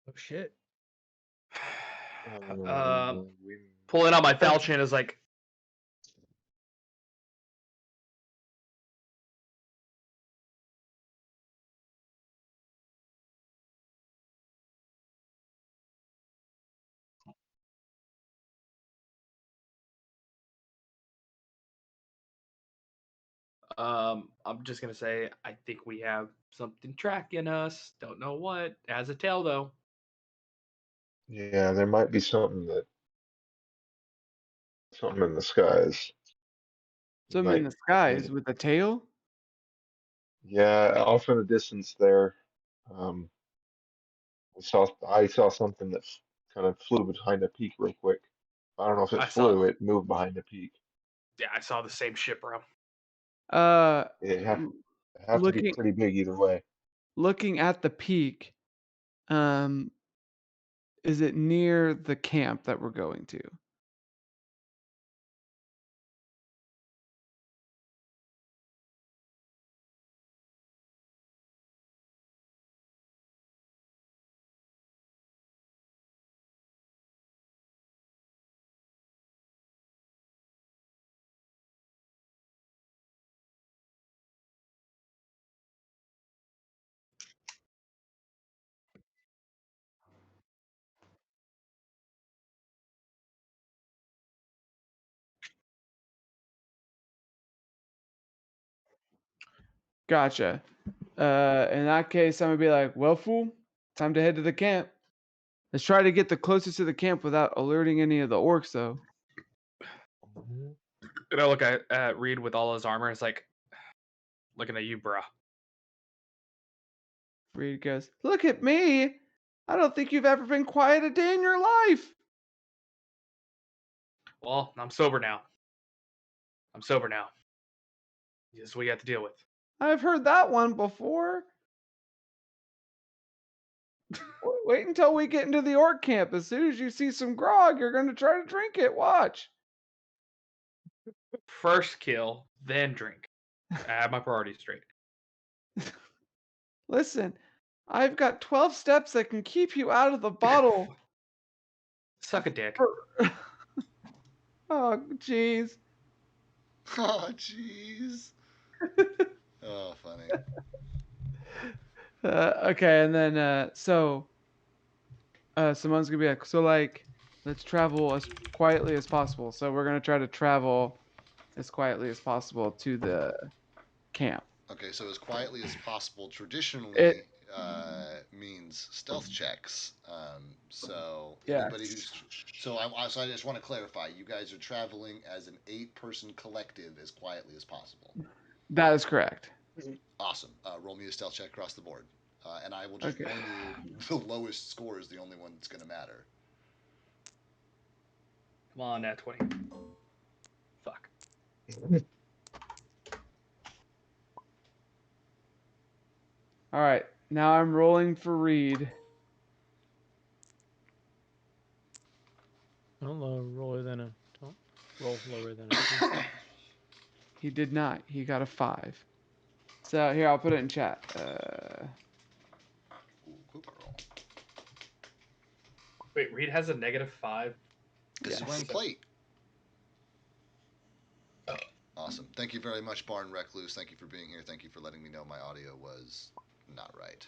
Oh shit! Pulling out my falchion is like, I'm just gonna say I think we have something tracking us. Don't know what. Has a tail though. Yeah, there might be something in the skies. Something in Might, the skies maybe. with a tail. Yeah, off in the distance there. Um, I saw something that kind of flew behind a peak real quick. I don't know if it I saw. flew, it moved behind the peak. Yeah, I saw the same ship, bro. It have, L- it have to be looking pretty big either way. looking at the peak, um, is it near the camp that we're going to? Gotcha. In that case, I'm gonna be like, well, fool, time to head to the camp. Let's try to get the closest to the camp without alerting any of the orcs, though. Mhm. And I look at Reed with all his armor. It's like, looking at you, bruh. Reed goes, look at me. I don't think you've ever been quiet a day in your life. Well, I'm sober now. I'm sober now. This is what you have to deal with. I've heard that one before. Wait until we get into the orc camp. As soon as you see some grog, you're going to try to drink it. Watch. First kill, then drink. I have my priorities straight. Listen, I've got 12 steps that can keep you out of the bottle. Suck a dick. Oh, jeez. Oh, jeez. Oh, funny. Okay, and then Simone's gonna be like, so like, let's travel as quietly as possible. So we're gonna try to travel as quietly as possible to the camp. Okay, so as quietly as possible traditionally It- means stealth checks. So Yes. anybody who's so I just want to clarify: you guys are traveling as an 8-person collective as quietly as possible. That is correct. Awesome. Roll me a stealth check across the board, and I will just Okay. warn you: the lowest score is the only one that's going to matter. Come on, nat 20. Fuck. All right, now I'm rolling for Reed. Don't roll lower than a. Don't roll lower than a. He did not. He got a 5. So here, I'll put it in chat. Ooh, quick roll. Wait, Reed has a -5. Because he's wearing Yes. plate. Awesome. Thank you very much, Barn Recluse. Thank you for being here. Thank you for letting me know my audio was not right.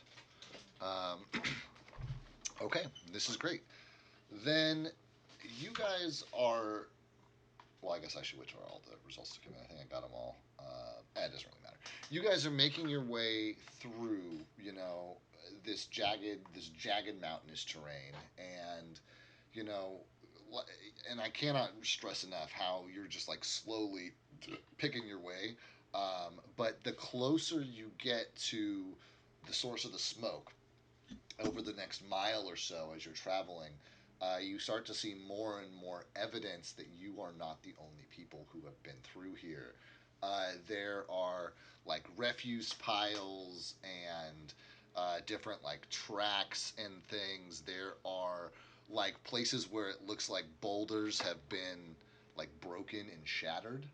Okay, this is great. Then you guys are. Well, I guess I should wait for all the results to come in. I think I got them all. It doesn't really matter. You guys are making your way through, this jagged mountainous terrain, and and I cannot stress enough how you're just like slowly picking your way. But the closer you get to the source of the smoke, over the next mile or so as you're traveling, you start to see more and more evidence that you are not the only people who have been through here. There are like refuse piles and different like tracks and things. There are like places where it looks like boulders have been like broken and shattered.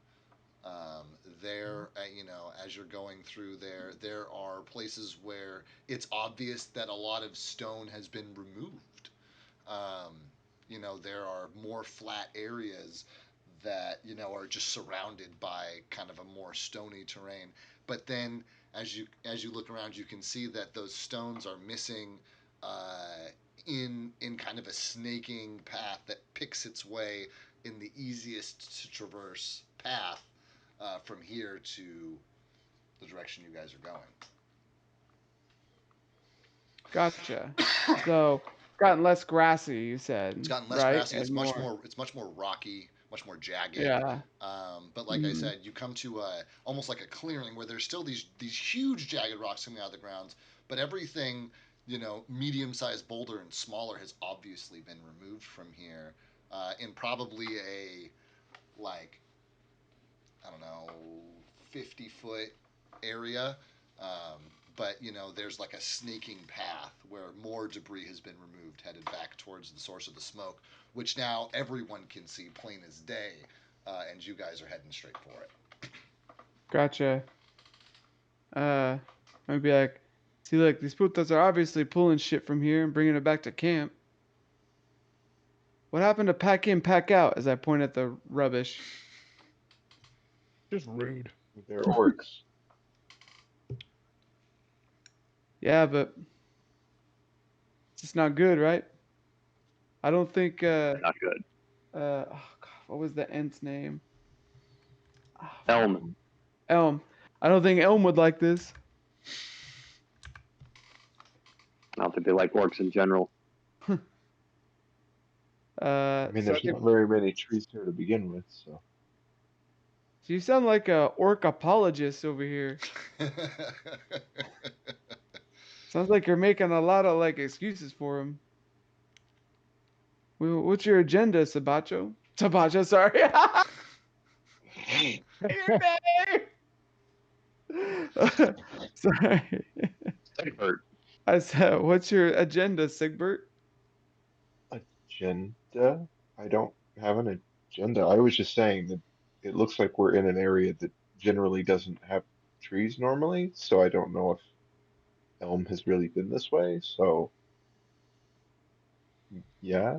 As you're going through there are places where it's obvious that a lot of stone has been removed. There are more flat areas that are just surrounded by kind of a more stony terrain. But then, as you look around, you can see that those stones are missing in kind of a snaking path that picks its way in the easiest to traverse path from here to the direction you guys are going. Gotcha. So, gotten less grassy, you said. It's gotten less right? grassy. And It's much more rocky, much more jagged. Yeah. But like I said, you come to almost like a clearing where there's still these huge jagged rocks coming out of the ground, but everything, medium-sized boulder and smaller has obviously been removed from here in probably a, like, I don't know, 50-foot area. But there's like a snaking path where more debris has been removed, headed back towards the source of the smoke, which now everyone can see plain as day, and you guys are heading straight for it. Gotcha. I'd be like, see, look, these putas are obviously pulling shit from here and bringing it back to camp. What happened to pack in, pack out? As I point at the rubbish. Just rude. They're orcs. Yeah, but it's just not good, right? I don't think. Not good. Oh God, what was the Ent's name? Elm. Elm. I don't think Elm would like this. I don't think they like orcs in general. I mean, So there's not very many trees here to begin with, so. you sound like a orc apologist over here. Sounds like you're making a lot of like excuses for him. Well, what's your agenda, Sabacho? Sabacho, sorry. Your name. Sorry. Sigbert. I said, what's your agenda, Sigbert? Agenda? I don't have an agenda. I was just saying that it looks like we're in an area that generally doesn't have trees normally, so I don't know if Elm has really been this way. So, yeah.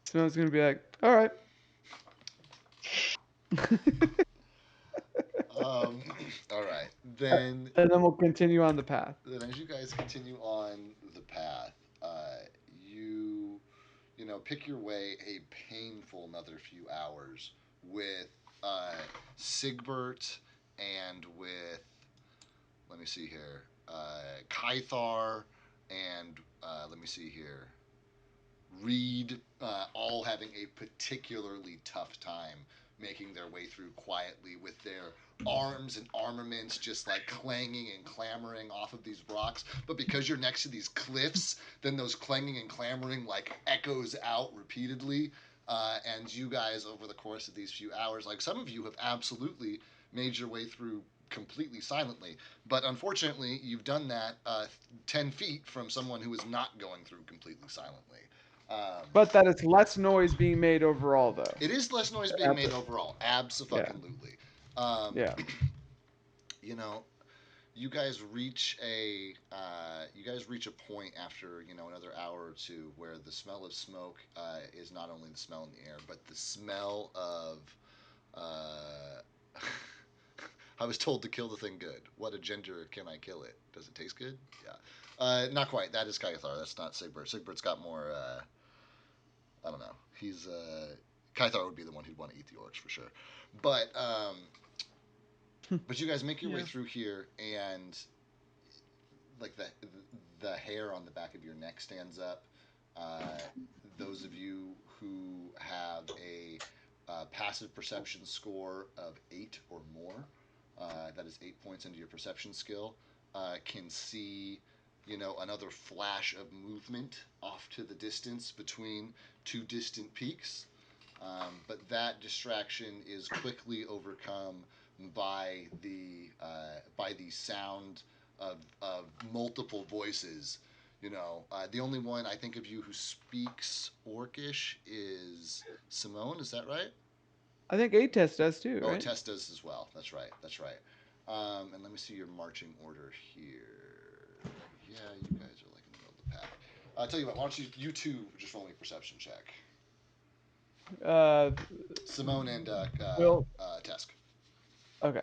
Smel's gonna be like, all right. All right. Then And then we'll continue on the path. as you guys continue on the path, you pick your way a painful another few hours with Sigbert and with, let me see here, Kythar and let me see here, Reed, all having a particularly tough time making their way through quietly with their arms and armaments just like clanging and clamoring off of these rocks. But because you're next to these cliffs, then those clanging and clamoring like echoes out repeatedly. And you guys, over the course of these few hours, like some of you have absolutely made your way through completely silently. But unfortunately, you've done that 10 feet from someone who is not going through completely silently. But that it's less noise being made overall, though. It is less noise being made overall. Absolutely. Yeah. You know, you guys reach a point after another hour or two where the smell of smoke is not only the smell in the air, but the smell of. I was told to kill the thing good. What agenda can I kill it? Does it taste good? Yeah. Not quite. That is Kythar. That's not Sigbert. Sigbert's got more. I don't know. He's Kythar would be the one who'd want to eat the orcs for sure. But you guys make your way through here, and like the hair on the back of your neck stands up. Those of you who have a passive perception score of 8 or more, that is 8 points into your perception skill, can see another flash of movement off to the distance between two distant peaks. But that distraction is quickly overcome by the sound of multiple voices. The only one I think of you who speaks Orcish is Simone. Is that right? I think A-Test does too, Oh, right? Tess does as well. That's right. And let me see your marching order here. Yeah, you guys are like in the middle of the pack. I'll tell you what. Why don't you two just roll me a perception check? Simone and Will. Tesk. Okay.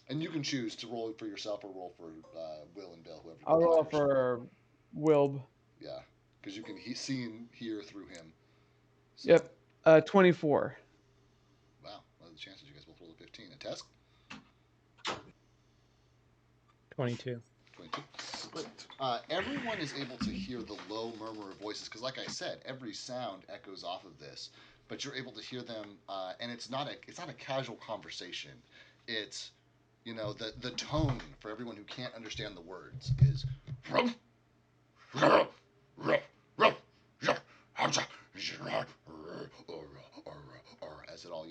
And you can choose to roll for yourself or roll for Will and Bill, whoever. I'll roll for Wilb. Yeah, because you can see and hear through him. So. Yep. 24. Wow. What are the chances you guys both roll a 15? A Tesk? 22. 22. Everyone is able to hear the low murmur of voices because, like I said, every sound echoes off of this. But you're able to hear them, and it's not a casual conversation. It's the tone for everyone who can't understand the words is as it all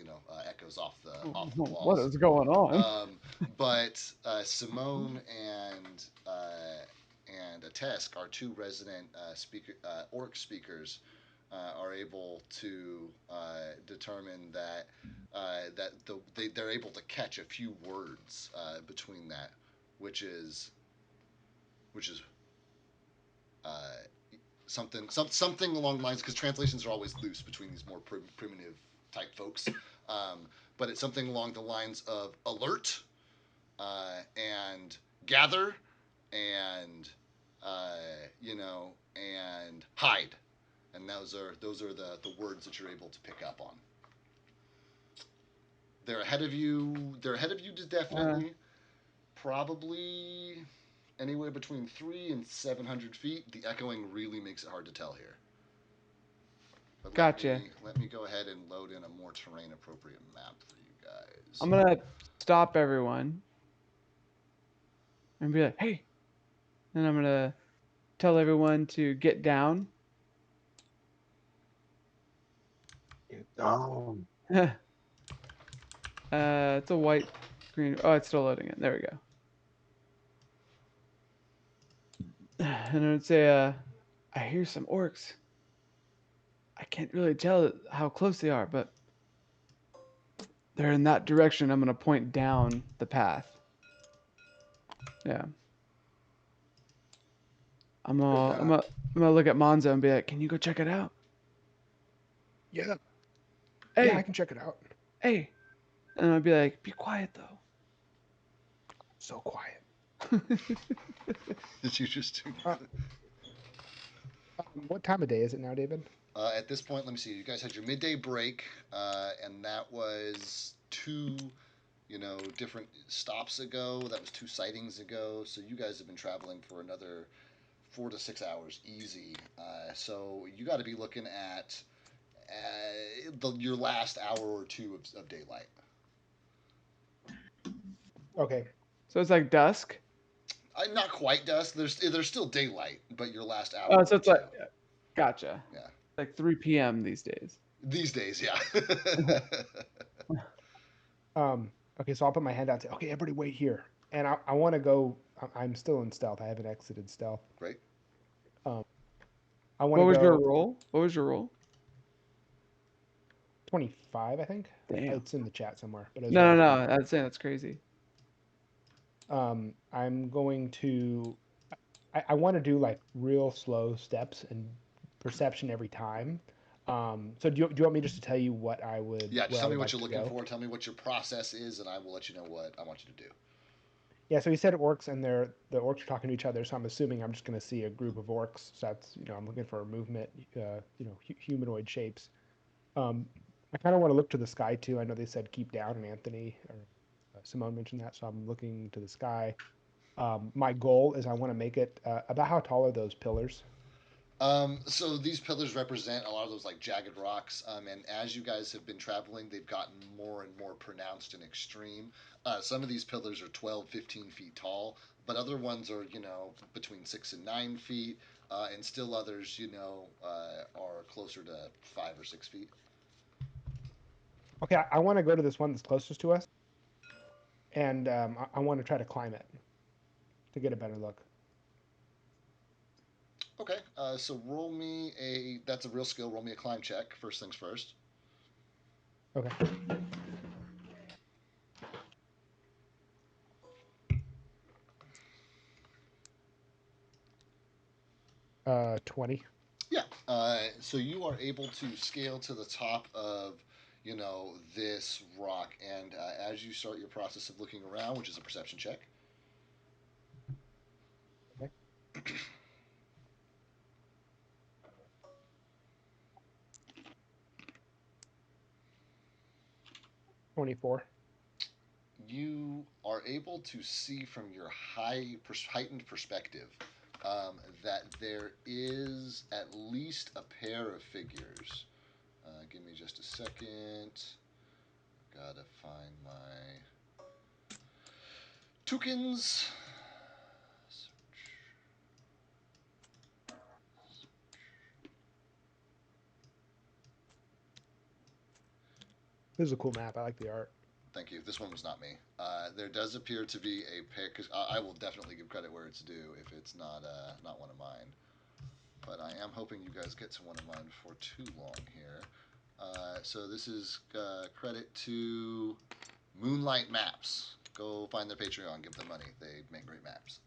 echoes off the walls. What is going on? But Simone and Tesk, our two resident orc speakers, are able to determine that they're able to catch a few words between that, which is something along the lines, because translations are always loose between these more primitive type folks, but it's something along the lines of alert and gather and and hide. And those are the words that you're able to pick up on. They're ahead of you. Definitely. Probably anywhere between 300 and 700 feet. The echoing really makes it hard to tell here. But Gotcha. Let me go ahead and load in a more terrain appropriate map for you guys. I'm gonna stop everyone. and be like, "Hey," and I'm gonna tell everyone to get down. Get down. It's a white screen. Oh, it's still loading it. There we go. And I would say, I hear some orcs. I can't really tell how close they are, but they're in that direction. I'm gonna point down the path. Yeah. I'm gonna, I'm gonna, I'm gonna look at Monzo and be like, "Can you go check it out?" Yeah. Hey, Yeah, I can check it out. hey. And I'd be like, "Be quiet, though." So quiet. Did you just do? Uh, what time of day is it now, David? At this point, let me see. You guys had your midday break, and that was two, different stops ago. That was two sightings ago. So you guys have been traveling for another 4 to 6 hours, easy. So you got to be looking at your last hour or two of daylight. Okay. So it's like dusk. Not quite dusk. There's still daylight, but your last hour Oh, or so it's two. like, gotcha. Yeah. Like 3 p.m. these days. These days, yeah. Okay, so I'll put my hand out and say, okay, everybody wait here. And I want to go. I'm still in stealth. I haven't exited stealth. Great. I want What to was your go roll? What was your roll? 25, I think. Damn. It's in the chat somewhere. But it was No, around no, 25. no. I'd say that's crazy. I'm going to. I want to do like real slow steps and perception every time. So do you want me just to tell you what I would? Yeah, just where I tell me would what like you're to looking go? for. Tell me what your process is, and I will let you know what I want you to do. Yeah, so he said orcs, and the orcs are talking to each other. So I'm assuming I'm just going to see a group of orcs. So that's I'm looking for movement, humanoid shapes. I kind of want to look to the sky too. I know they said keep down, and Anthony or Simone mentioned that, so I'm looking to the sky. My goal is I want to make it about how tall are those pillars? So these pillars represent a lot of those like jagged rocks, and as you guys have been traveling, they've gotten more and more pronounced and extreme. Some of these pillars are 12, 15 feet tall, but other ones are, between 6 and 9 feet, and still others, are closer to 5 or 6 feet. Okay, I want to go to this one that's closest to us, and I want to try to climb it to get a better look. Okay, so that's a real skill. Roll me a climb check. First things first. Okay. 20. Yeah. So you are able to scale to the top of, this rock, and as you start your process of looking around, which is a perception check. Okay. 24. You are able to see from your heightened perspective that there is at least a pair of figures. Give me just a second. Gotta find my tokens. This is a cool map. I like the art. Thank you. This one was not me. There does appear to be a pair. Cause I will definitely give credit where it's due if it's not one of mine. But I am hoping you guys get to one of mine before too long here. So this is credit to Moonlight Maps. Go find their Patreon, give them money. They make great maps.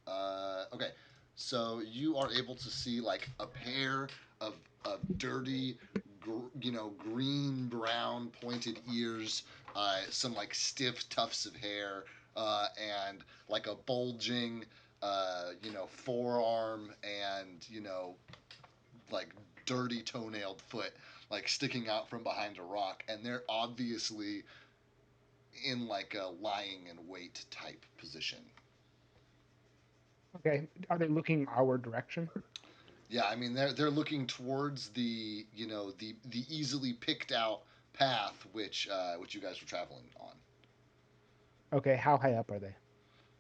Okay, so you are able to see like a pair of dirty, green brown pointed ears, some like stiff tufts of hair, and like a bulging, forearm, and like dirty toenailed foot, like sticking out from behind a rock, and they're obviously in like a lying in wait type position. Okay. Are they looking our direction? Yeah, I mean they're looking towards the the easily picked out path which you guys were traveling on. Okay. How high up are they?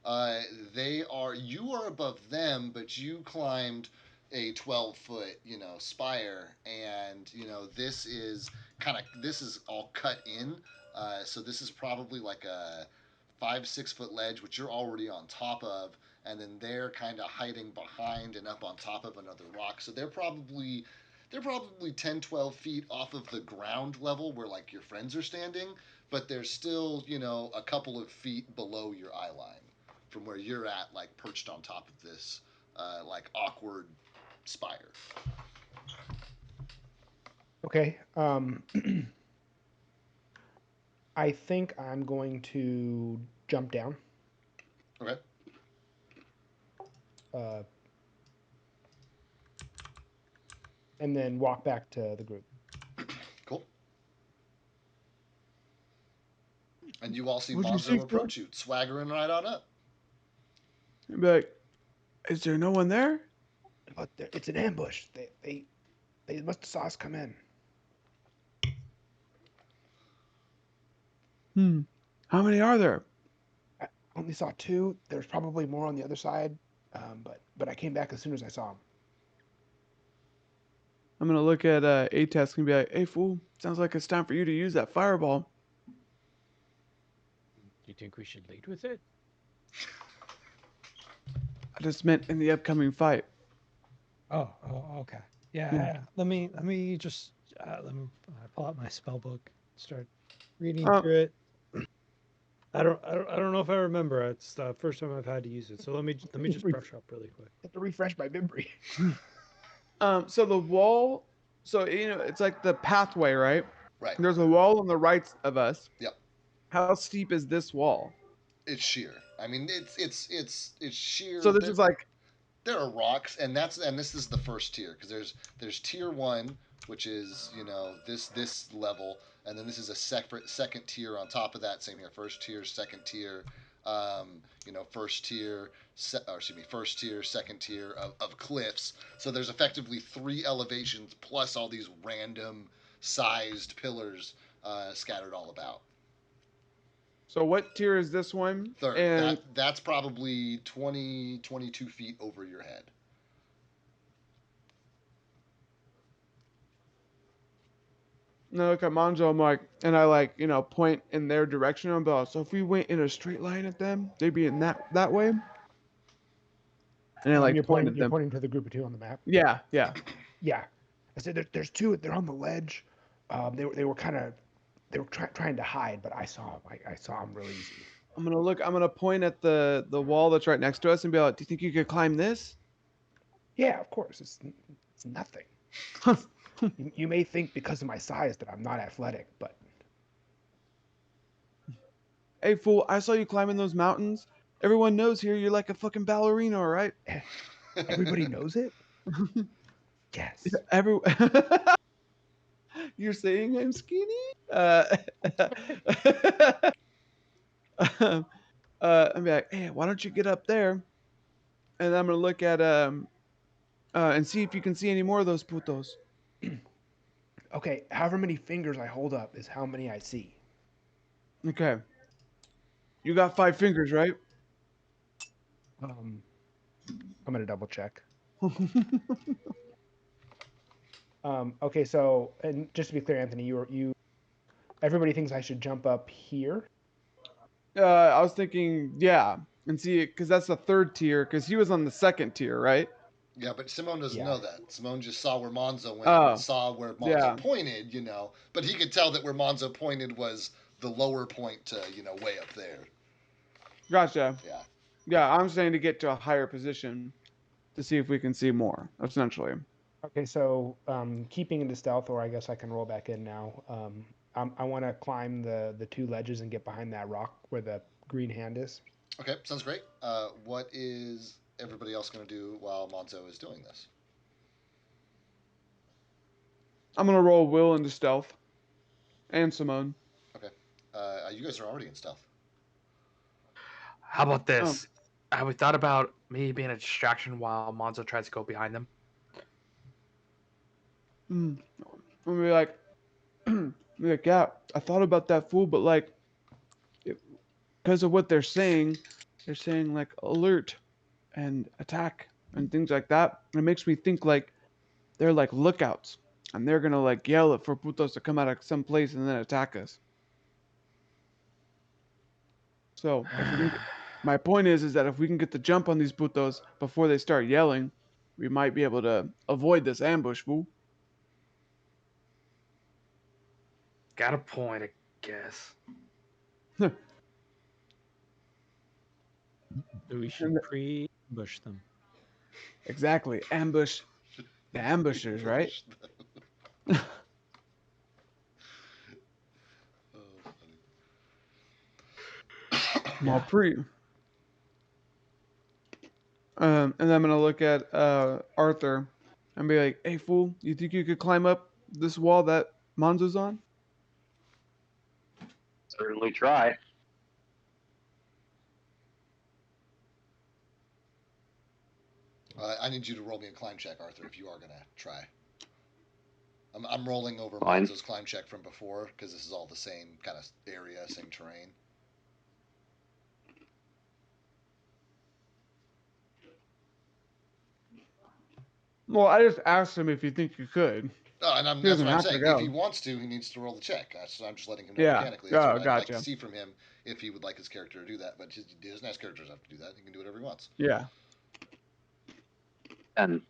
You are above them, but you climbed a 12-foot, spire, and this is all cut in. So this is probably like a 5-6 foot ledge, which you're already on top of, and then they're kind of hiding behind and up on top of another rock. So they're probably 10, 12 feet off of the ground level where like your friends are standing, but they're still, a couple of feet below your eye line from where you're at, like perched on top of this, like awkward spire. Okay. I think I'm going to jump down. Okay. And then walk back to the group. Cool. And you all see What'd you Monzo see, approach you, swaggering right on up. I'd be like, is there no one there? But it's an ambush. They must have saw us come in. How many are there? I only saw 2. There's probably more on the other side, but I came back as soon as I saw them. I'm gonna look at A-Test and be like, hey fool, sounds like it's time for you to use that fireball. Do you think we should lead with it? I just meant in the upcoming fight. Oh, okay. Yeah. Let me just let me pull out my spell book, start reading through it. I don't know if I remember. It's the first time I've had to use it, so let me just brush up really quick. I have to refresh my memory. So the wall, it's like the pathway, right? Right. There's a wall on the right of us. Yep. How steep is this wall? It's sheer. I mean, it's sheer. So this is like, there are rocks, and this is the first tier, because there's tier 1, which is this level, and then this is a separate second tier on top of that. Same here, first tier, second tier, first tier, first tier, second tier of cliffs. So there's effectively 3 elevations plus all these random sized pillars scattered all about. so what tier is this one? Third, And that's probably 20, 22 feet over your head. no, look at Monzo, I'm like, and I like, point in their direction. I'm like, so if we went in a straight line at them, they'd be in that way. And I like You're pointed them. pointing to the group of 2 on the map. Yeah. Yeah. I said there's 2. They're on the ledge. They were trying to hide, but I saw them. I saw them really easy. I'm gonna point at the wall that's right next to us and be like, do you think you could climb this? Yeah, of course. It's nothing. You may think because of my size that I'm not athletic, but Hey fool, I saw you climbing those mountains. Everyone knows here you're like a fucking ballerina, all right? everybody knows it. Yes. You're saying I'm skinny? I'm like, hey, why don't you get up there? And I'm gonna look at and see if you can see any more of those putos. Okay, however many fingers I hold up is how many I see. Okay. You got 5 fingers, right? I'm gonna double check. Okay, so and just to be clear, Anthony, everybody thinks I should jump up here. I was thinking, yeah, and see it because that's the 3rd tier. Because he was on the 2nd tier, right? Yeah, but Simone doesn't know that. Simone just saw where Monzo went, Oh, and saw where Monzo pointed, But he could tell that where Monzo pointed was the lower point to, way up there. Gotcha. Yeah. Yeah, I'm saying to get to a higher position to see if we can see more, essentially. Okay, so keeping into stealth, or I guess I can roll back in now. I want to climb the 2 ledges and get behind that rock where the green hand is. Okay, sounds great. What is everybody else going to do while Monzo is doing this? I'm going to roll Will into stealth. And Simone. Okay. You guys are already in stealth. How about this? Have we thought about me being a distraction while Monzo tries to go behind them? I'm gonna be like, yeah, I thought about that fool, but like, because of what they're saying, they're saying like alert and attack and things like that. It makes me think like they're like lookouts and they're gonna like yell for putos to come out of some place and then attack us. So if we can, my point is that if we can get the jump on these putos before they start yelling, we might be able to avoid this ambush, fool. Got a point, I guess. We should And- pre-ambush them. Exactly, ambush the ambushers, right? Oh, Well, and then I'm gonna look at Arthur and be like, "Hey, fool, you think you could climb up this wall that Monzo's on?" Certainly try. I need you to roll me a climb check, Arthur, if you are gonna try. I'm rolling over Fine. Monzo's climb check from before because this is all the same kind of area, same terrain. Well, I just asked him if you think you could. Oh, and He that's doesn't what I'm have to saying. go. If he wants to, he needs to roll the check. I'm just letting him know Yeah. mechanically. That's Oh, what I'd like gotcha. to see from him if he would like his character to do that. But he doesn't have characters have to do that. He can do whatever he wants. Yeah. 10.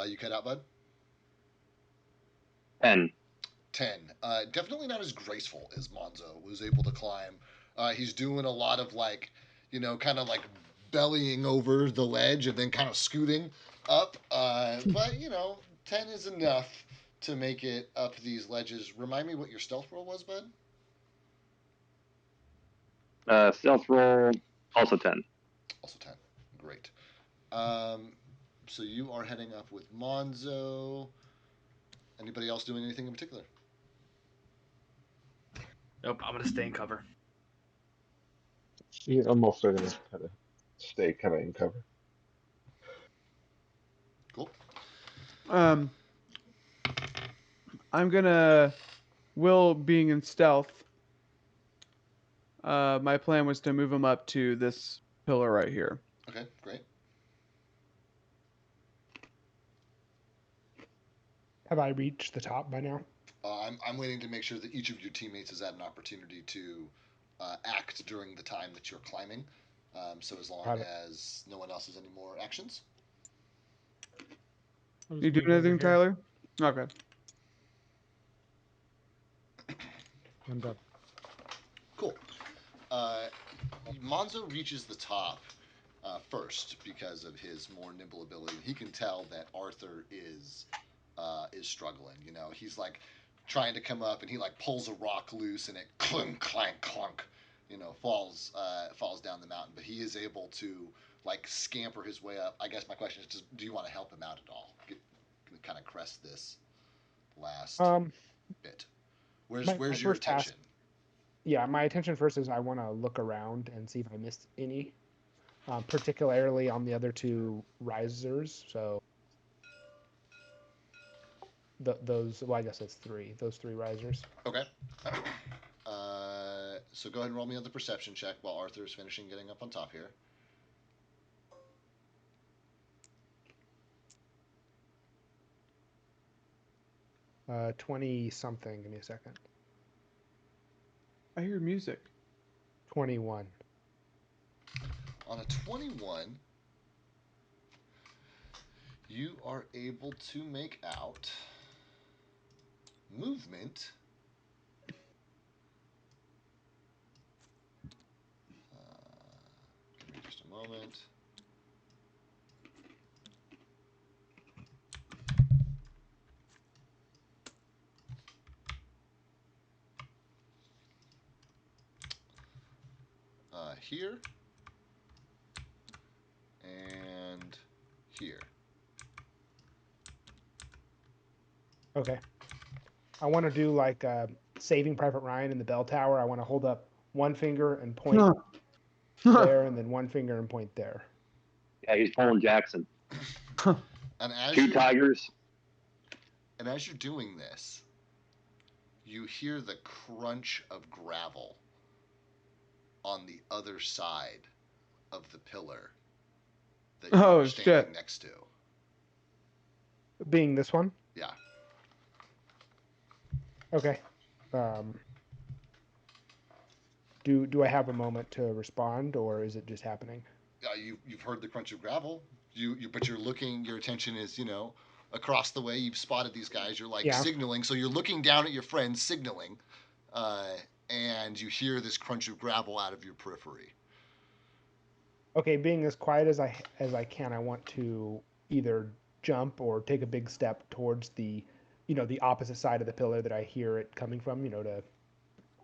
You cut out, bud? 10. 10. Definitely not as graceful as Monzo was able to climb. He's doing a lot of kind of like bellying over the ledge and then kind of scooting up. But 10 is enough to make it up these ledges. Remind me what your stealth roll was, bud? Stealth roll, also 10. Also 10. Great. So you are heading up with Monzo. Anybody else doing anything in particular? Nope, I'm gonna stay in cover. Yeah, I'm also gonna kind of stay kind of in cover. Cool. I'm gonna Will being in stealth. My plan was to move him up to this pillar right here. Okay, great. Have I reached the top by now? I'm waiting to make sure that each of your teammates has had an opportunity to act during the time that you're climbing. So as long as no one else has any more actions. You doing anything, Tyler? Okay. I'm done. Cool. Monzo reaches the top first because of his more nimble ability. He can tell that Arthur is struggling. He's like trying to come up, and he like pulls a rock loose, and it clunk, clank, clunk. Falls down the mountain. But he is able to like scamper his way up. I guess my question is, do you want to help him out at all? Kind of crest this last bit. Where's my your first task- attention? Yeah, my attention first is I want to look around and see if I missed any, particularly on the other two risers. So those, well, I guess it's three. Those three risers. Okay. So go ahead and roll me another perception check while Arthur is finishing getting up on top here. 20 something. Give me a second. I hear music. 21. On a 21, you are able to make out movement. Give me just a moment. Here and here. Okay. I want to do like Saving Private Ryan in the bell tower. I want to hold up one finger and point there, and then one finger and point there. Yeah, he's pulling Jackson. And as 2 you're, tigers. and as you're doing this, you hear the crunch of gravel on the other side of the pillar that you Oh, are standing shit. next to. Being this one? Yeah. Okay. Do I have a moment to respond, or is it just happening? You've heard the crunch of gravel. But you're looking. Your attention is across the way. You've spotted these guys. You're like Yeah. signaling. So you're looking down at your friends signaling, and you hear this crunch of gravel out of your periphery. Okay, being as quiet as I can, I want to either jump or take a big step towards the opposite side of the pillar that I hear it coming from, to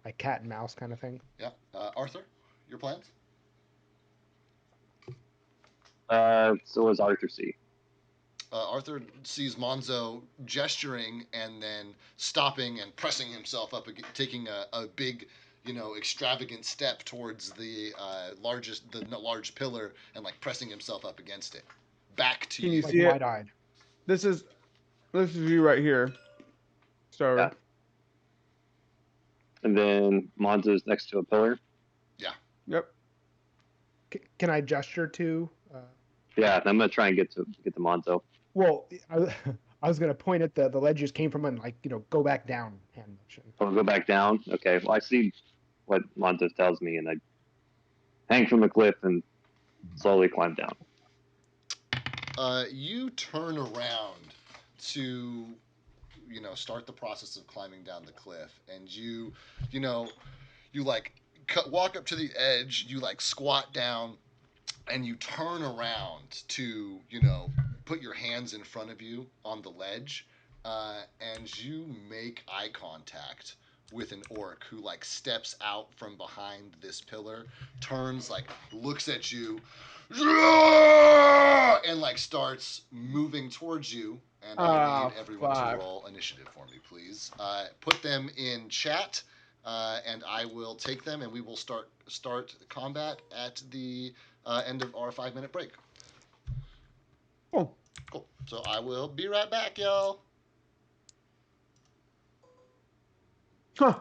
like cat and mouse kind of thing. Yeah. Arthur, your plans? So was Arthur see? Arthur sees Monzo gesturing and then stopping and pressing himself up, taking a big, extravagant step towards the large pillar and like pressing himself up against it. Back to Can you Like see it? wide-eyed. This is you right here. Starboard. And then Monzo's next to a pillar. Yep. Can I gesture to? Yeah, and I'm gonna try and get to Monzo. Well, I was gonna point at the ledge just came from and go back down hand motion. I'll go back down. Okay. Well, I see what Monzo tells me, and I hang from the cliff and slowly climb down. You turn around to start the process of climbing down the cliff, and you like walk up to the edge, you like squat down, and you turn around to put your hands in front of you on the ledge, and you make eye contact with an orc who like steps out from behind this pillar, turns, like looks at you, and like starts moving towards you. And I need everyone to roll initiative for me, please. Put them in chat, and I will take them, and we will start combat at the end of our 5-minute break. Cool. Cool. So I will be right back, y'all. Huh.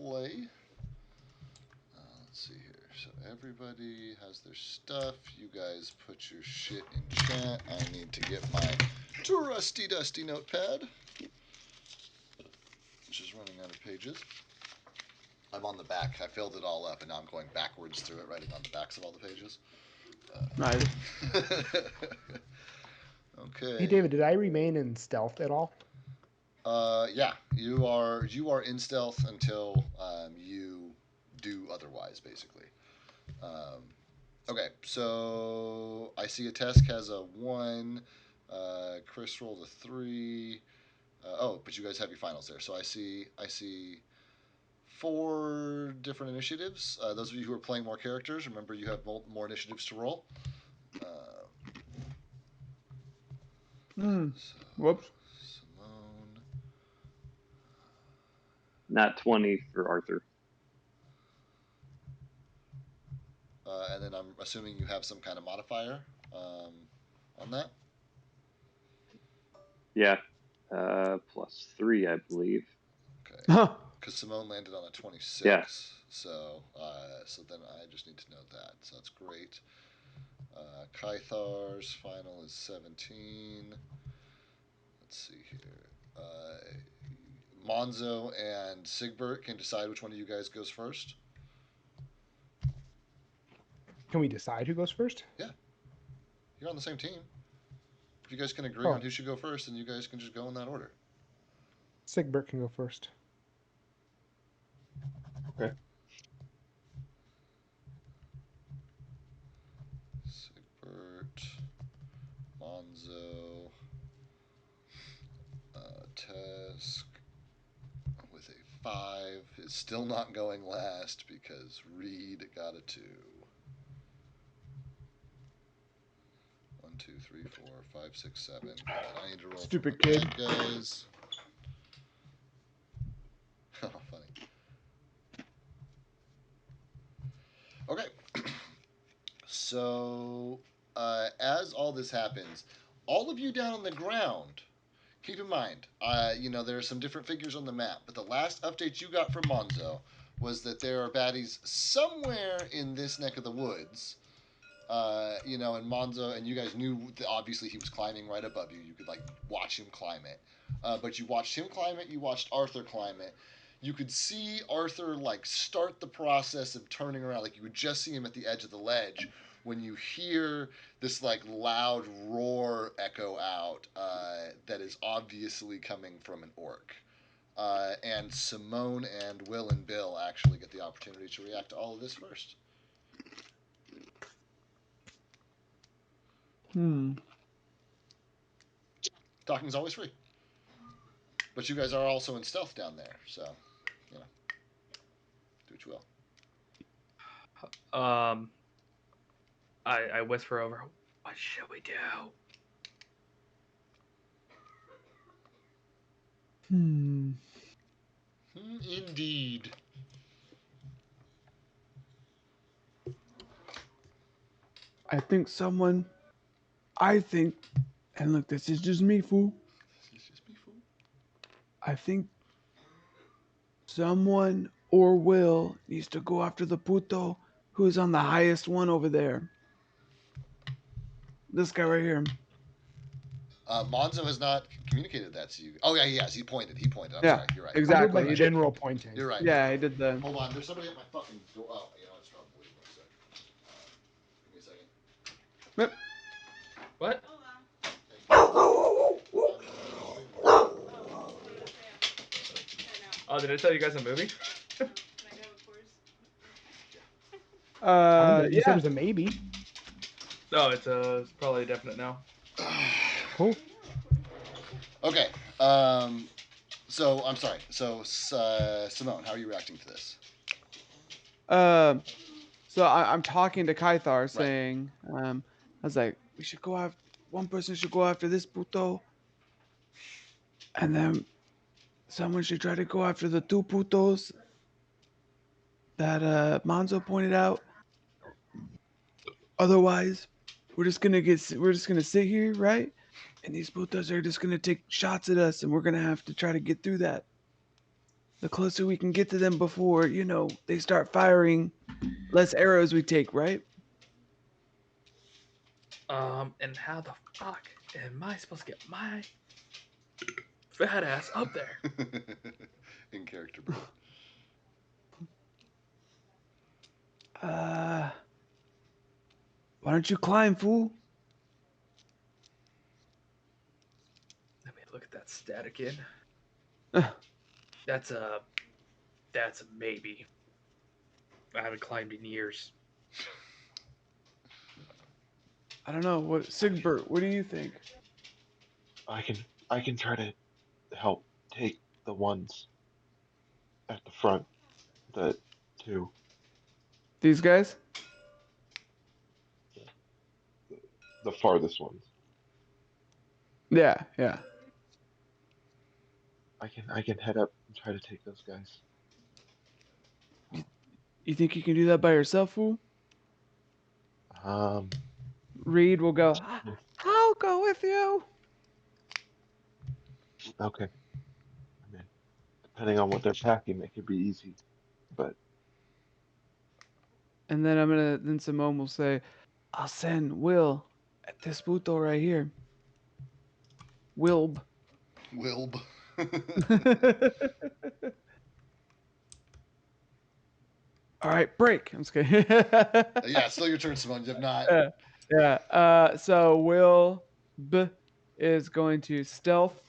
play. Let's see here. So everybody has their stuff. You guys put your shit in chat. I need to get my trusty dusty notepad, which is running out of pages. I'm on the back. I filled it all up, and now I'm going backwards through it, writing on the backs of all the pages. Nice. Okay. Hey, David, did I remain in stealth at all? Yeah, you are in stealth until you do otherwise, basically. Okay, so I see a Tesk has a 1. Chris rolled a 3. But you guys have your finals there. So I see 4 different initiatives. Those of you who are playing more characters, remember you have more initiatives to roll. So Whoops. Simone. Not 20 for Arthur. And then I'm assuming you have some kind of modifier on that. Yeah. +3, I believe. Okay. Huh. Because Simone landed on a 26. Yeah. So then I just need to know that. So that's great. Kythar's final is 17. Let's see here. Monzo and Sigbert can decide which one of you guys goes first. Can we decide who goes first? Yeah. You're on the same team. If you guys can agree on who should go first, then you guys can just go in that order. Sigbert can go first. Okay. Sigbert, Monzo, Tesk with a 5 is still not going last because Reed got a 2. 1, 2, 3, 4, 5, 6, 7. And I need to roll Stupid for my kid. bad guys. Oh, funny. Okay. So, as all this happens, all of you down on the ground, keep in mind, there are some different figures on the map, but the last update you got from Monzo was that there are baddies somewhere in this neck of the woods. And Monzo, and you guys knew that obviously he was climbing right above you. You could watch him climb it. But you watched him climb it. You watched Arthur climb it. You could see Arthur start the process of turning around. You would just see him at the edge of the ledge when you hear this loud roar echo out that is obviously coming from an orc. And Simone and Will and Bill actually get the opportunity to react to all of this first. Talking's always free. But you guys are also in stealth down there, so, do what you will. I whisper over, what should we do? Indeed. I think, and look, this is just me, fool. I think someone or Will needs to go after the puto who's on the highest one over there. This guy right here. Monzo has not communicated that to you. Oh, yeah, he has. He pointed. I'm Yeah, sorry. You're right. exactly. I did He did. general pointing. You're right. Yeah, he did the. Hold on. There's somebody at my fucking door. Oh, it's probably one second. Give me a second. Yep. What? Oh, did I tell you guys a movie? You said it Yeah. was a maybe. No, it's probably a definite no. Cool. Okay. So, I'm sorry. So, Simone, how are you reacting to this? So I'm talking to Kythar saying, I was like, we should go after one person should go after this puto, and then someone should try to go after the 2 putos that Monzo pointed out. Otherwise, we're just gonna sit here, right? And these putos are just gonna take shots at us, and we're gonna have to try to get through that. the closer we can get to them before, they start firing, less arrows we take, right? And how the fuck am I supposed to get my fat ass up there? In character mode. Why don't you climb, fool? Let me look at that stat again. Uh. That's a maybe. I haven't climbed in years. I don't know. What Sigbert, what do you think? I can try to help take the ones at the front, the two, These guys? the farthest ones. Yeah, yeah. I can head up and try to take those guys. You think you can do that by yourself, fool? Reed will go, I'll go with you. Okay. I mean, depending on what they're packing, it could be easy, but And then then Simone will say, I'll send Will at this puto right here. Wilb. Wilb. All right, break. I'm just kidding. Yeah, it's still your turn, Simone. You have not. Yeah. So Will B is going to stealth.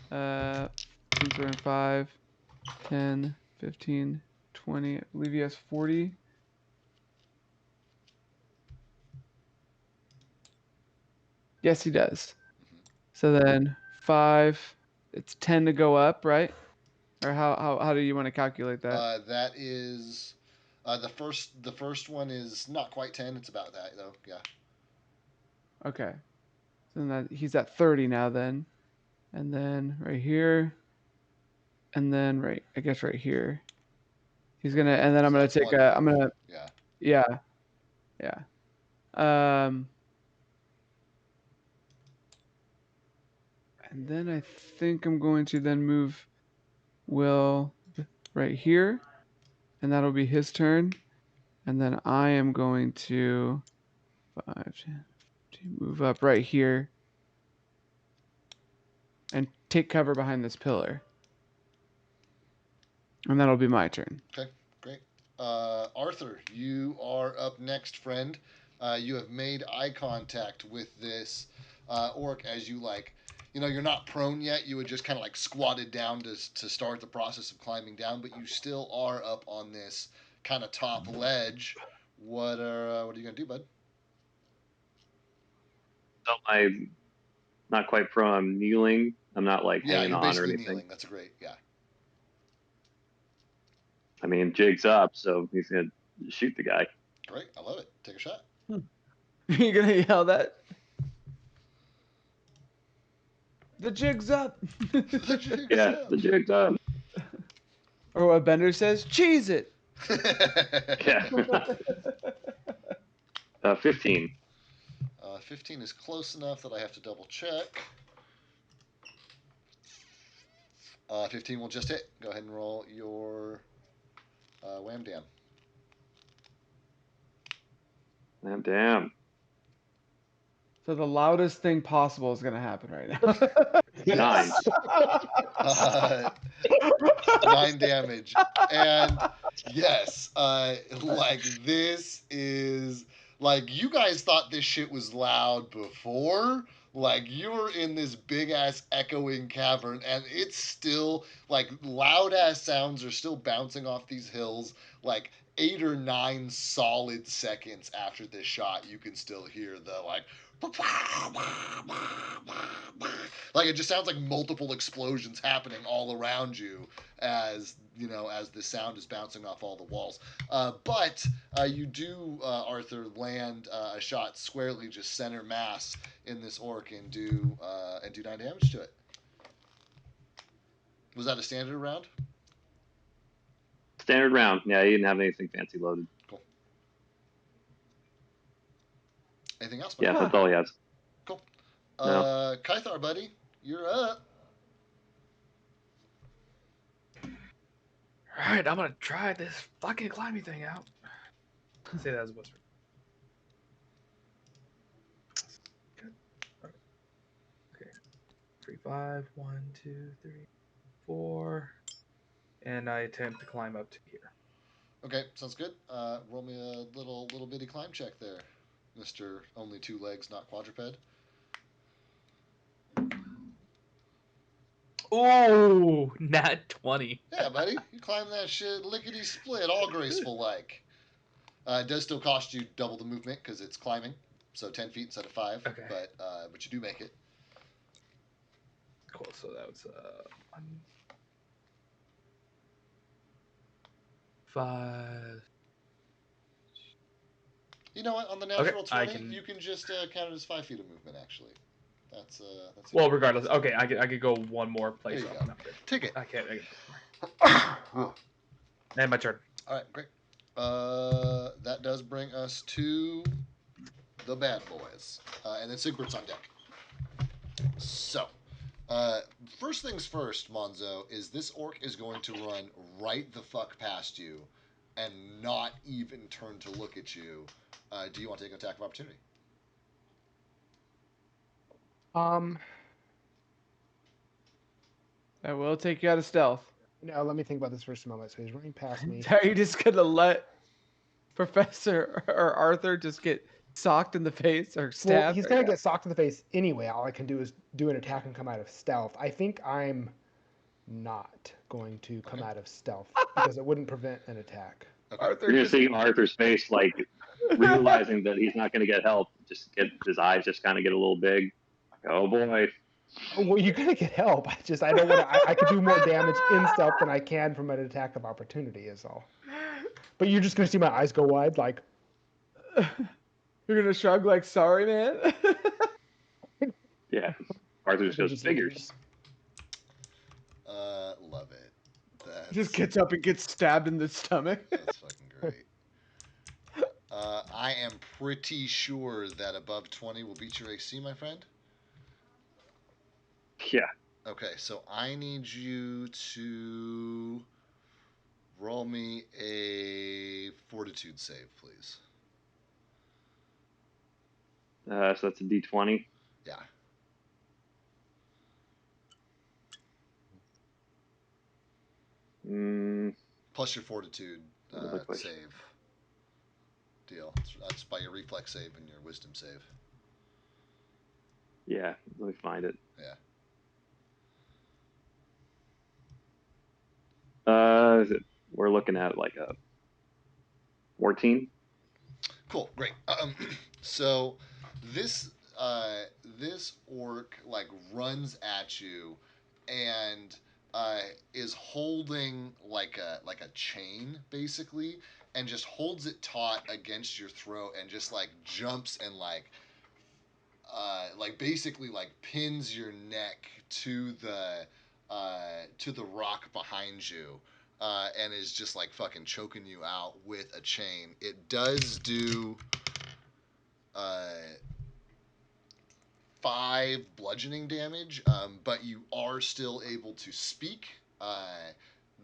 Since we're in 5, 10, 15, 20. I believe he has 40. Yes, he does. So then 5, it's 10 to go up, right? Or how do you want to calculate that? That is the first one is not quite 10. It's about that though. Yeah. Okay. So then he's at 30 now then. And then right here. And then I guess right here. He's gonna, and then I'm gonna take I'm gonna, yeah. yeah. And then I think I'm going to then move Will right here, and that'll be his turn. And then I am going to 5, 10, 15, move up right here and take cover behind this pillar. And that'll be my turn. Okay, great. Arthur, you are up next, friend. You have made eye contact with this orc as you you're not prone yet. You had just kind of like squatted down to start the process of climbing down, but you still are up on this kind of top ledge. What are you gonna do, bud? So I'm not quite prone. I'm kneeling. I'm not like Yeah, hanging you're on or basically anything. kneeling. That's great. Yeah. I mean, Jig's up, so he's gonna shoot the guy. Great. I love it. Take a shot. You're gonna yell that? The jig's up. The jig's Yeah, up. the Jig's up. Or what Bender says, cheese it. Yeah. 15. 15 is close enough that I have to double check. 15 will just hit. Go ahead and roll your wham dam. Damn. So the loudest thing possible is gonna happen right now. 9. 9 damage. And yes, this is you guys thought this shit was loud before. You were in this big ass echoing cavern, and it's still loud ass sounds are still bouncing off these hills. 8 or 9 solid seconds after this shot, you can still hear the it just sounds like multiple explosions happening all around you as the sound is bouncing off all the walls. But you do, Arthur, land a shot squarely just center mass in this orc and do 9 damage to it. Was that a standard round? Standard round. Yeah, he didn't have anything fancy loaded. Cool. Anything else, Yeah, that's all he has. Cool. No. Kythar, buddy, you're up. right, I'm gonna try this fucking climbing thing out. Say that as a whisper. Good. Okay. 3, 5, 1, 2, 3, 4, and I attempt to climb up to here. Okay, sounds good. Roll me a little bitty climb check there, Mister. Only 2 legs, not quadruped. Ooh, nat 20. Yeah, buddy, you climb that shit lickety split, all graceful like. It does still cost you double the movement because it's climbing, so 10 feet instead of 5. Okay. But you do make it. Cool. So that was 1, 5. You know what? On the Okay, natural I 20, can- you can just count it as 5 feet of movement. Actually, that's Well, regardless. Okay, I could go one more place. There you up. go. No, good. Take it. I can't. Oh. And my turn. All right, great. That does bring us to the bad boys, and then Sigbert's on deck. So, first things first, Monzo, is this orc is going to run right the fuck past you, and not even turn to look at you. Do you want to take an attack of opportunity? I will take you out of stealth. No, let me think about this for just a moment. So he's running past me. Are you just gonna let Professor or Arthur just get socked in the face or Well, stabbed? he's gonna get socked in the face anyway. All I can do is do an attack and come out of stealth. I think I'm not going to come out of stealth because it wouldn't prevent an attack. Okay. Arthur You're gonna just see Arthur's face, like realizing that he's not gonna get help. Just get his eyes just kind of get a little big. Like, oh boy. Oh, well, you're gonna get help. I don't want to. I could do more damage in stealth than I can from an attack of opportunity. Is all. But you're just gonna see my eyes go wide, like. You're gonna shrug like, sorry, man. Yeah. Arthur just goes, figures. Love it. That's, Just gets up and gets stabbed in the stomach. That's fucking great. I am pretty sure that above 20 will beat your AC, my friend. Yeah. Okay, so I need you to roll me a fortitude save, please. So that's a D20. Yeah. Plus your fortitude save deal. That's by your reflex save and your wisdom save. Yeah, let me find it. Yeah. We're looking at like a 14. Cool, great. So this this orc like runs at you and is holding like a chain basically, and just holds it taut against your throat and just like jumps and like basically like pins your neck to the rock behind you, and is just like fucking choking you out with a chain. It does do 5 bludgeoning damage, but you are still able to speak.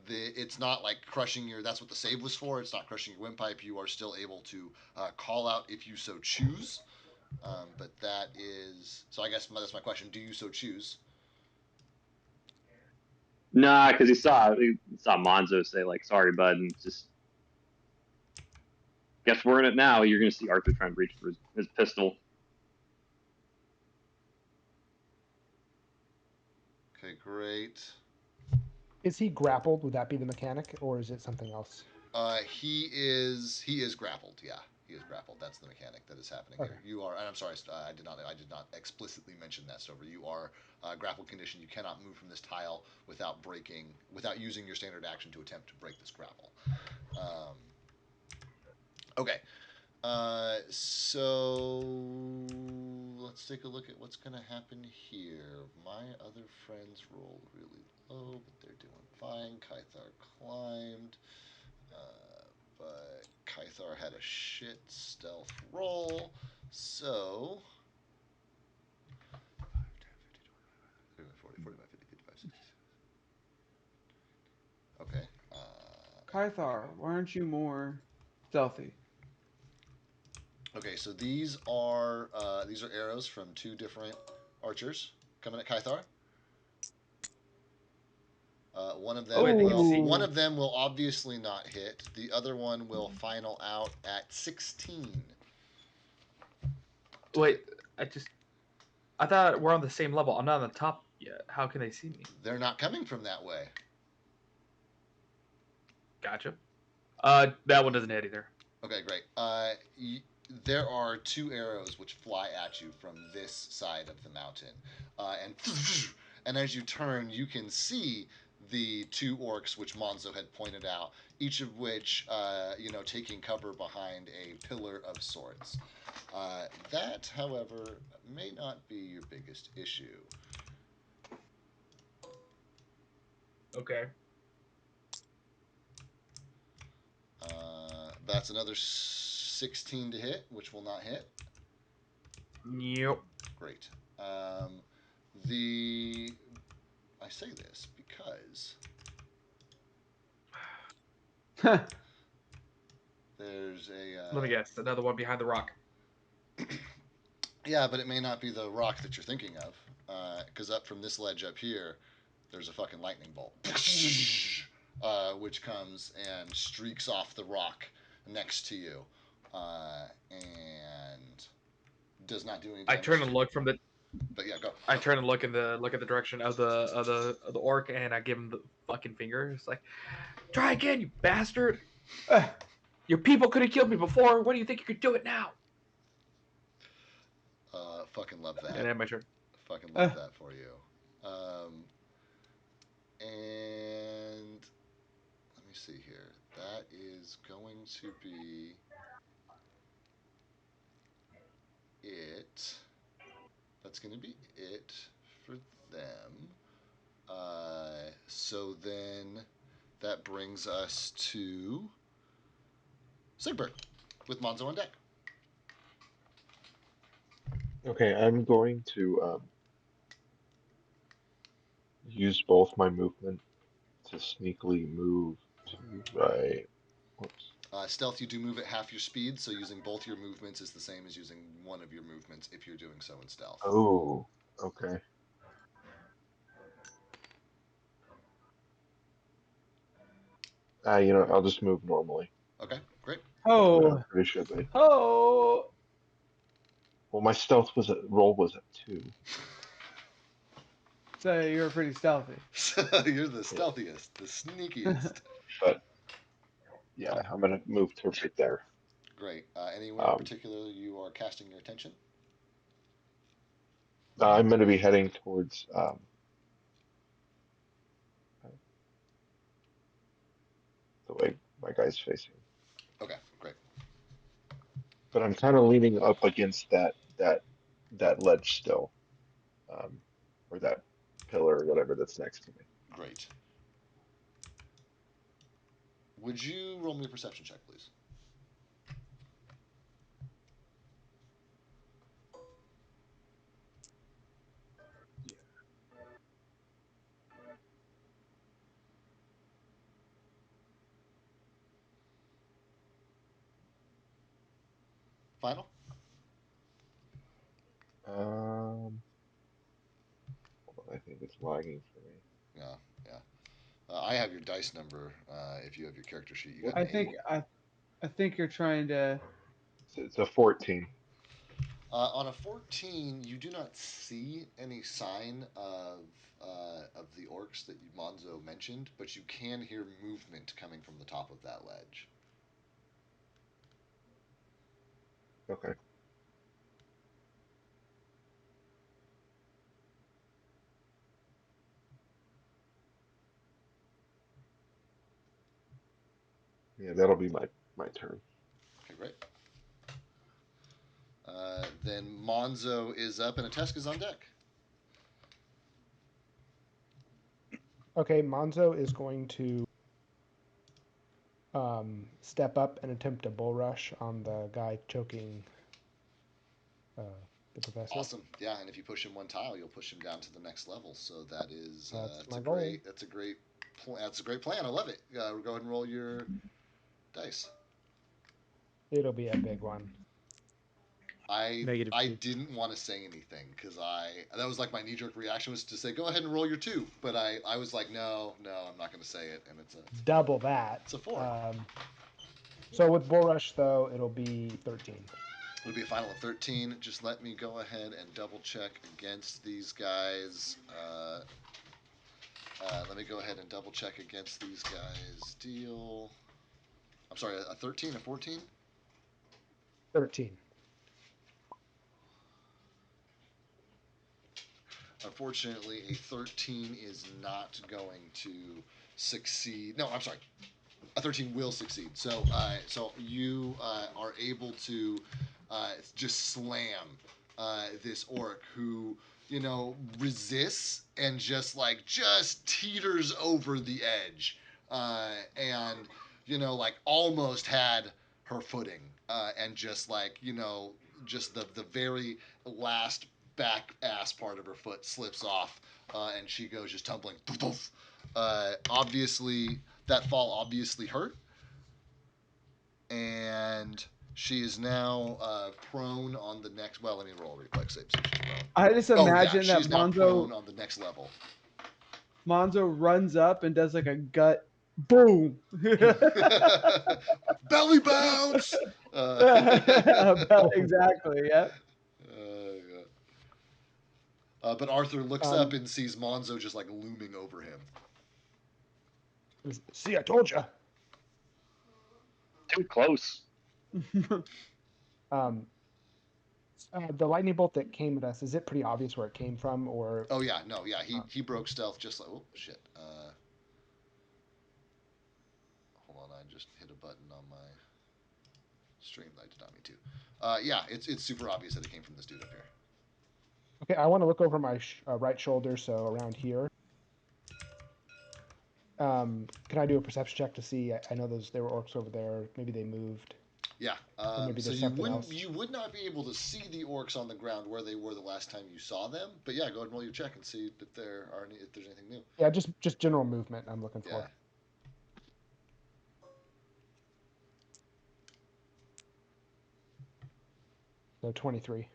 It's not like crushing your. That's what the save was for. It's not crushing your windpipe. You are still able to call out if you so choose. But that is so. I guess that's my question. Do you so choose? Nah, because he saw Monzo say like, "Sorry, bud," and just guess we're in it now. You're gonna see Arthur trying to reach for his pistol. Okay, great. Is he grappled? Would that be the mechanic, or is it something else? He is grappled. Yeah, he is grappled. That's the mechanic that is happening here. You are. And I'm sorry, I did not explicitly mention that, Stover. You are grappled condition. You cannot move from this tile without using your standard action to attempt to break this grapple. Okay. So let's take a look at what's going to happen here. My other friends rolled really low, but they're doing fine. Kythar climbed, but Kythar had a shit stealth roll. So 40, 45, 50, 55, 60. Okay. Kythar, why aren't you more stealthy? Okay, so these are arrows from two different archers coming at Kythar. One of them Oh, I think I've will. seen- One of them will obviously not hit. The other one will final out at 16. Wait, I thought we're on the same level. I'm not on the top yet. How can they see me? They're not coming from that way. Gotcha. That one doesn't hit either. Okay, great. There are two arrows which fly at you from this side of the mountain, and as you turn, you can see the two orcs which Monzo had pointed out, each of which, taking cover behind a pillar of sorts. That, however, may not be your biggest issue. Okay. That's another 16 to hit, which will not hit. Yep. Great. I say this because there's a. Let me guess. Another one behind the rock. Yeah, but it may not be the rock that you're thinking of, because up from this ledge up here, there's a fucking lightning bolt, which comes and streaks off the rock next to you, and does not do any damage. I turn and look from the. But yeah, go. I turn and look in the direction of the orc, and I give him the fucking finger. It's like, try again, you bastard! Your people could have killed me before. What do you think you could do it now? Fucking love that. And then my turn. Fucking love that for you. And let me see here. That is going to be it. That's going to be it for them. So then that brings us to Sigbert with Monzo on deck. Okay, I'm going to use both my movement to sneakily move to right. Whoops. Stealth, you do move at half your speed, so using both your movements is the same as using one of your movements if you're doing so in stealth. Oh, okay. I'll just move normally. Okay, great. Oh, Pretty sure they. oh. Well, my stealth roll was at 2. So you're pretty stealthy. So you're the stealthiest, the sneakiest. But yeah, I'm gonna move to right there. Great. Anywhere in particular you are casting your attention? I'm gonna be heading towards the way my guy's facing. Okay, great. But I'm kind of leaning up against that ledge still, or that pillar or whatever that's next to me. Great. Would you roll me a perception check, please? Final? Hold on, I think it's lagging for me. Yeah, yeah. I have your dice number. If you have your character sheet, you got I an think 8. I think you're trying to. It's a 14. On a 14, you do not see any sign of the orcs that Monzo mentioned, but you can hear movement coming from the top of that ledge. Okay. Yeah, that'll be my turn. Okay, great. Then Monzo is up and Ateska's on deck. Okay, Monzo is going to step up and attempt a bull rush on the guy choking the professor. Awesome. Yeah, and if you push him one tile, you'll push him down to the next level. So that is That's my a goal. great That's a great plan. I love it. Go ahead and roll your dice. It'll be a big one. I -2. didn't want to say anything because that was like my knee jerk reaction was to say go ahead and roll your 2, but I was like no I'm not going to say it, and it's double that. It's a 4. So with Bull Rush though, it'll be 13. It'll be a final of 13. Just let me go ahead and double check against these guys. Let me go ahead and double check against these guys. Deal. I'm sorry, a 13, a 14? 13. Unfortunately, a 13 is not going to succeed. No, I'm sorry. A 13 will succeed. So you are able to just slam this orc who, resists and just teeters over the edge, and almost had her footing, and just just the very last back ass part of her foot slips off, and she goes just tumbling. Obviously, that fall obviously hurt, and she is now prone on the next. Well, let me roll a reflex save. So she's prone. I just imagine that she's now Monzo prone on the next level. runs up and does like a gut boom. Belly bounce. Exactly. Yep. But Arthur looks up and sees Monzo just looming over him. See, I told you. Too close. The lightning bolt that came at us, is it pretty obvious where it came from, or? Oh yeah, no, yeah, he broke stealth just like. Oh shit. Hold on, I just hit a button on my stream that I did not mean to. Yeah, it's super obvious that it came from this dude up here. Okay, I want to look over my right shoulder, so around here. Can I do a perception check to see? I know there were orcs over there. Maybe they moved. Yeah. Maybe So there's you something else. you would not be able to see the orcs on the ground where they were the last time you saw them. But yeah, go ahead and roll your check and see if there's anything new. Yeah, just general movement I'm looking for. Yeah. So 23.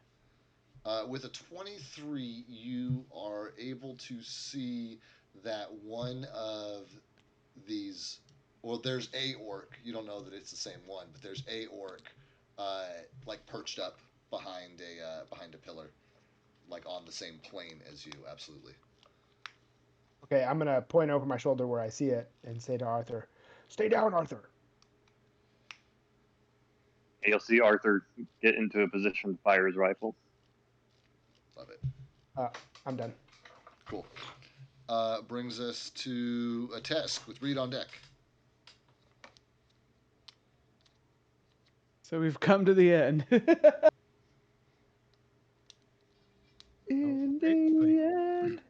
With a 23, you are able to see that one of these. Well, there's a orc. You don't know that it's the same one, but there's a orc, perched up behind a pillar, on the same plane as you. Absolutely. Okay, I'm gonna point over my shoulder where I see it and say to Arthur, "Stay down, Arthur." You'll see Arthur get into a position to fire his rifle. Love it. I'm done. Cool. Brings us to a Tesk with Reed on deck. So we've come to the end. In the end.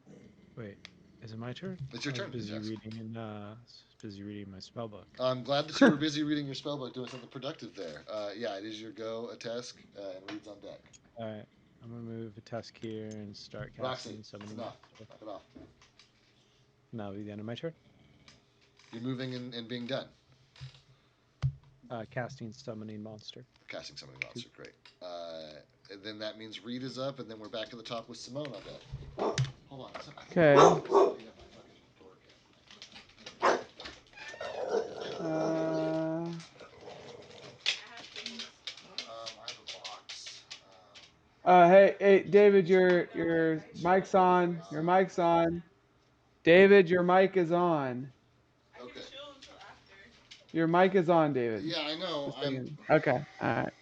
Wait, is it my turn? It's your turn. Busy Yes. reading my spell book. I'm glad that you were busy reading your spellbook, doing something productive there. Yeah, it is your go, a Tesk, and Reed's on deck. All right, I'm gonna move a Tusk here and start casting Roxy, summoning. enough. Knock it off. And that'll be the end of my turn. You're moving and being done. Casting summoning monster. Casting summoning monster, great. And then that means Reed is up, and then we're back at the top with Simone on deck. Hold on. Okay. Hey, David, your mic's on. Your mic's on. David, your mic is on. Okay. Your mic is on, David. Yeah, I know. Okay. All right.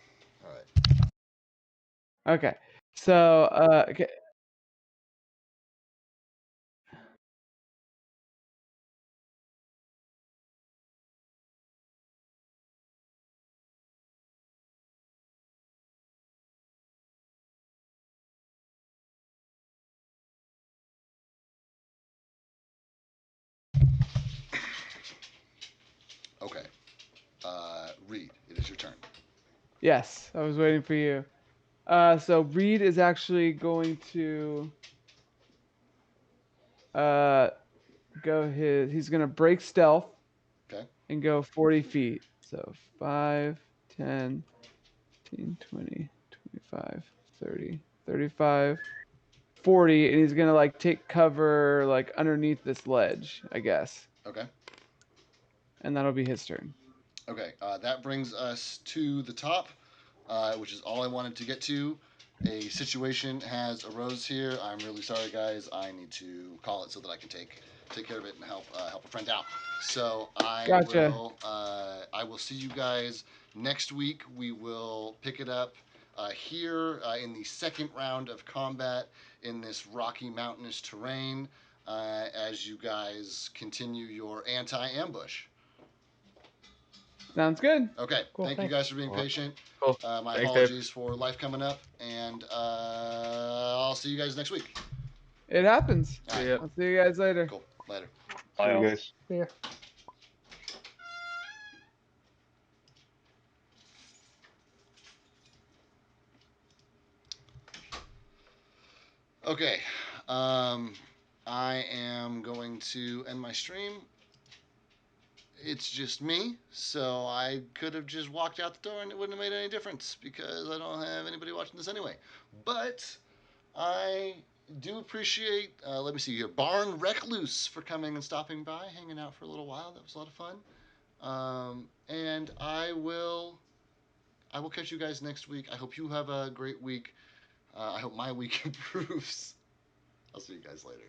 All right. Okay. So, okay. Okay. Reed, it is your turn. Yes, I was waiting for you. So Reed is actually going to He's gonna break stealth. Okay. And go 40 feet. So 5, 10, 15, 20, 25, 30, 35, 40, and he's gonna like take cover like underneath this ledge, I guess. Okay. And that'll be his turn. Okay. That brings us to the top, which is all I wanted to get to. A situation has arose here. I'm really sorry, guys. I need to call it so that I can take care of it and help a friend out. So Gotcha. I will see you guys next week. We will pick it up here in the second round of combat in this rocky mountainous terrain as you guys continue your anti-ambush. Sounds good. Okay. Cool, Thank you thanks. guys for being patient. Cool. My Thanks, apologies for life coming up, and I'll see you guys next week. It happens. All right. Yep. I'll see you guys later. Cool. Later. See you I'll- guys. Yeah. Okay. I am going to end my stream. It's just me, so I could have just walked out the door and it wouldn't have made any difference because I don't have anybody watching this anyway. But I do appreciate, let me see here, Barn Recluse for coming and stopping by, hanging out for a little while. That was a lot of fun. And I will catch you guys next week. I hope you have a great week. I hope my week improves. I'll see you guys later.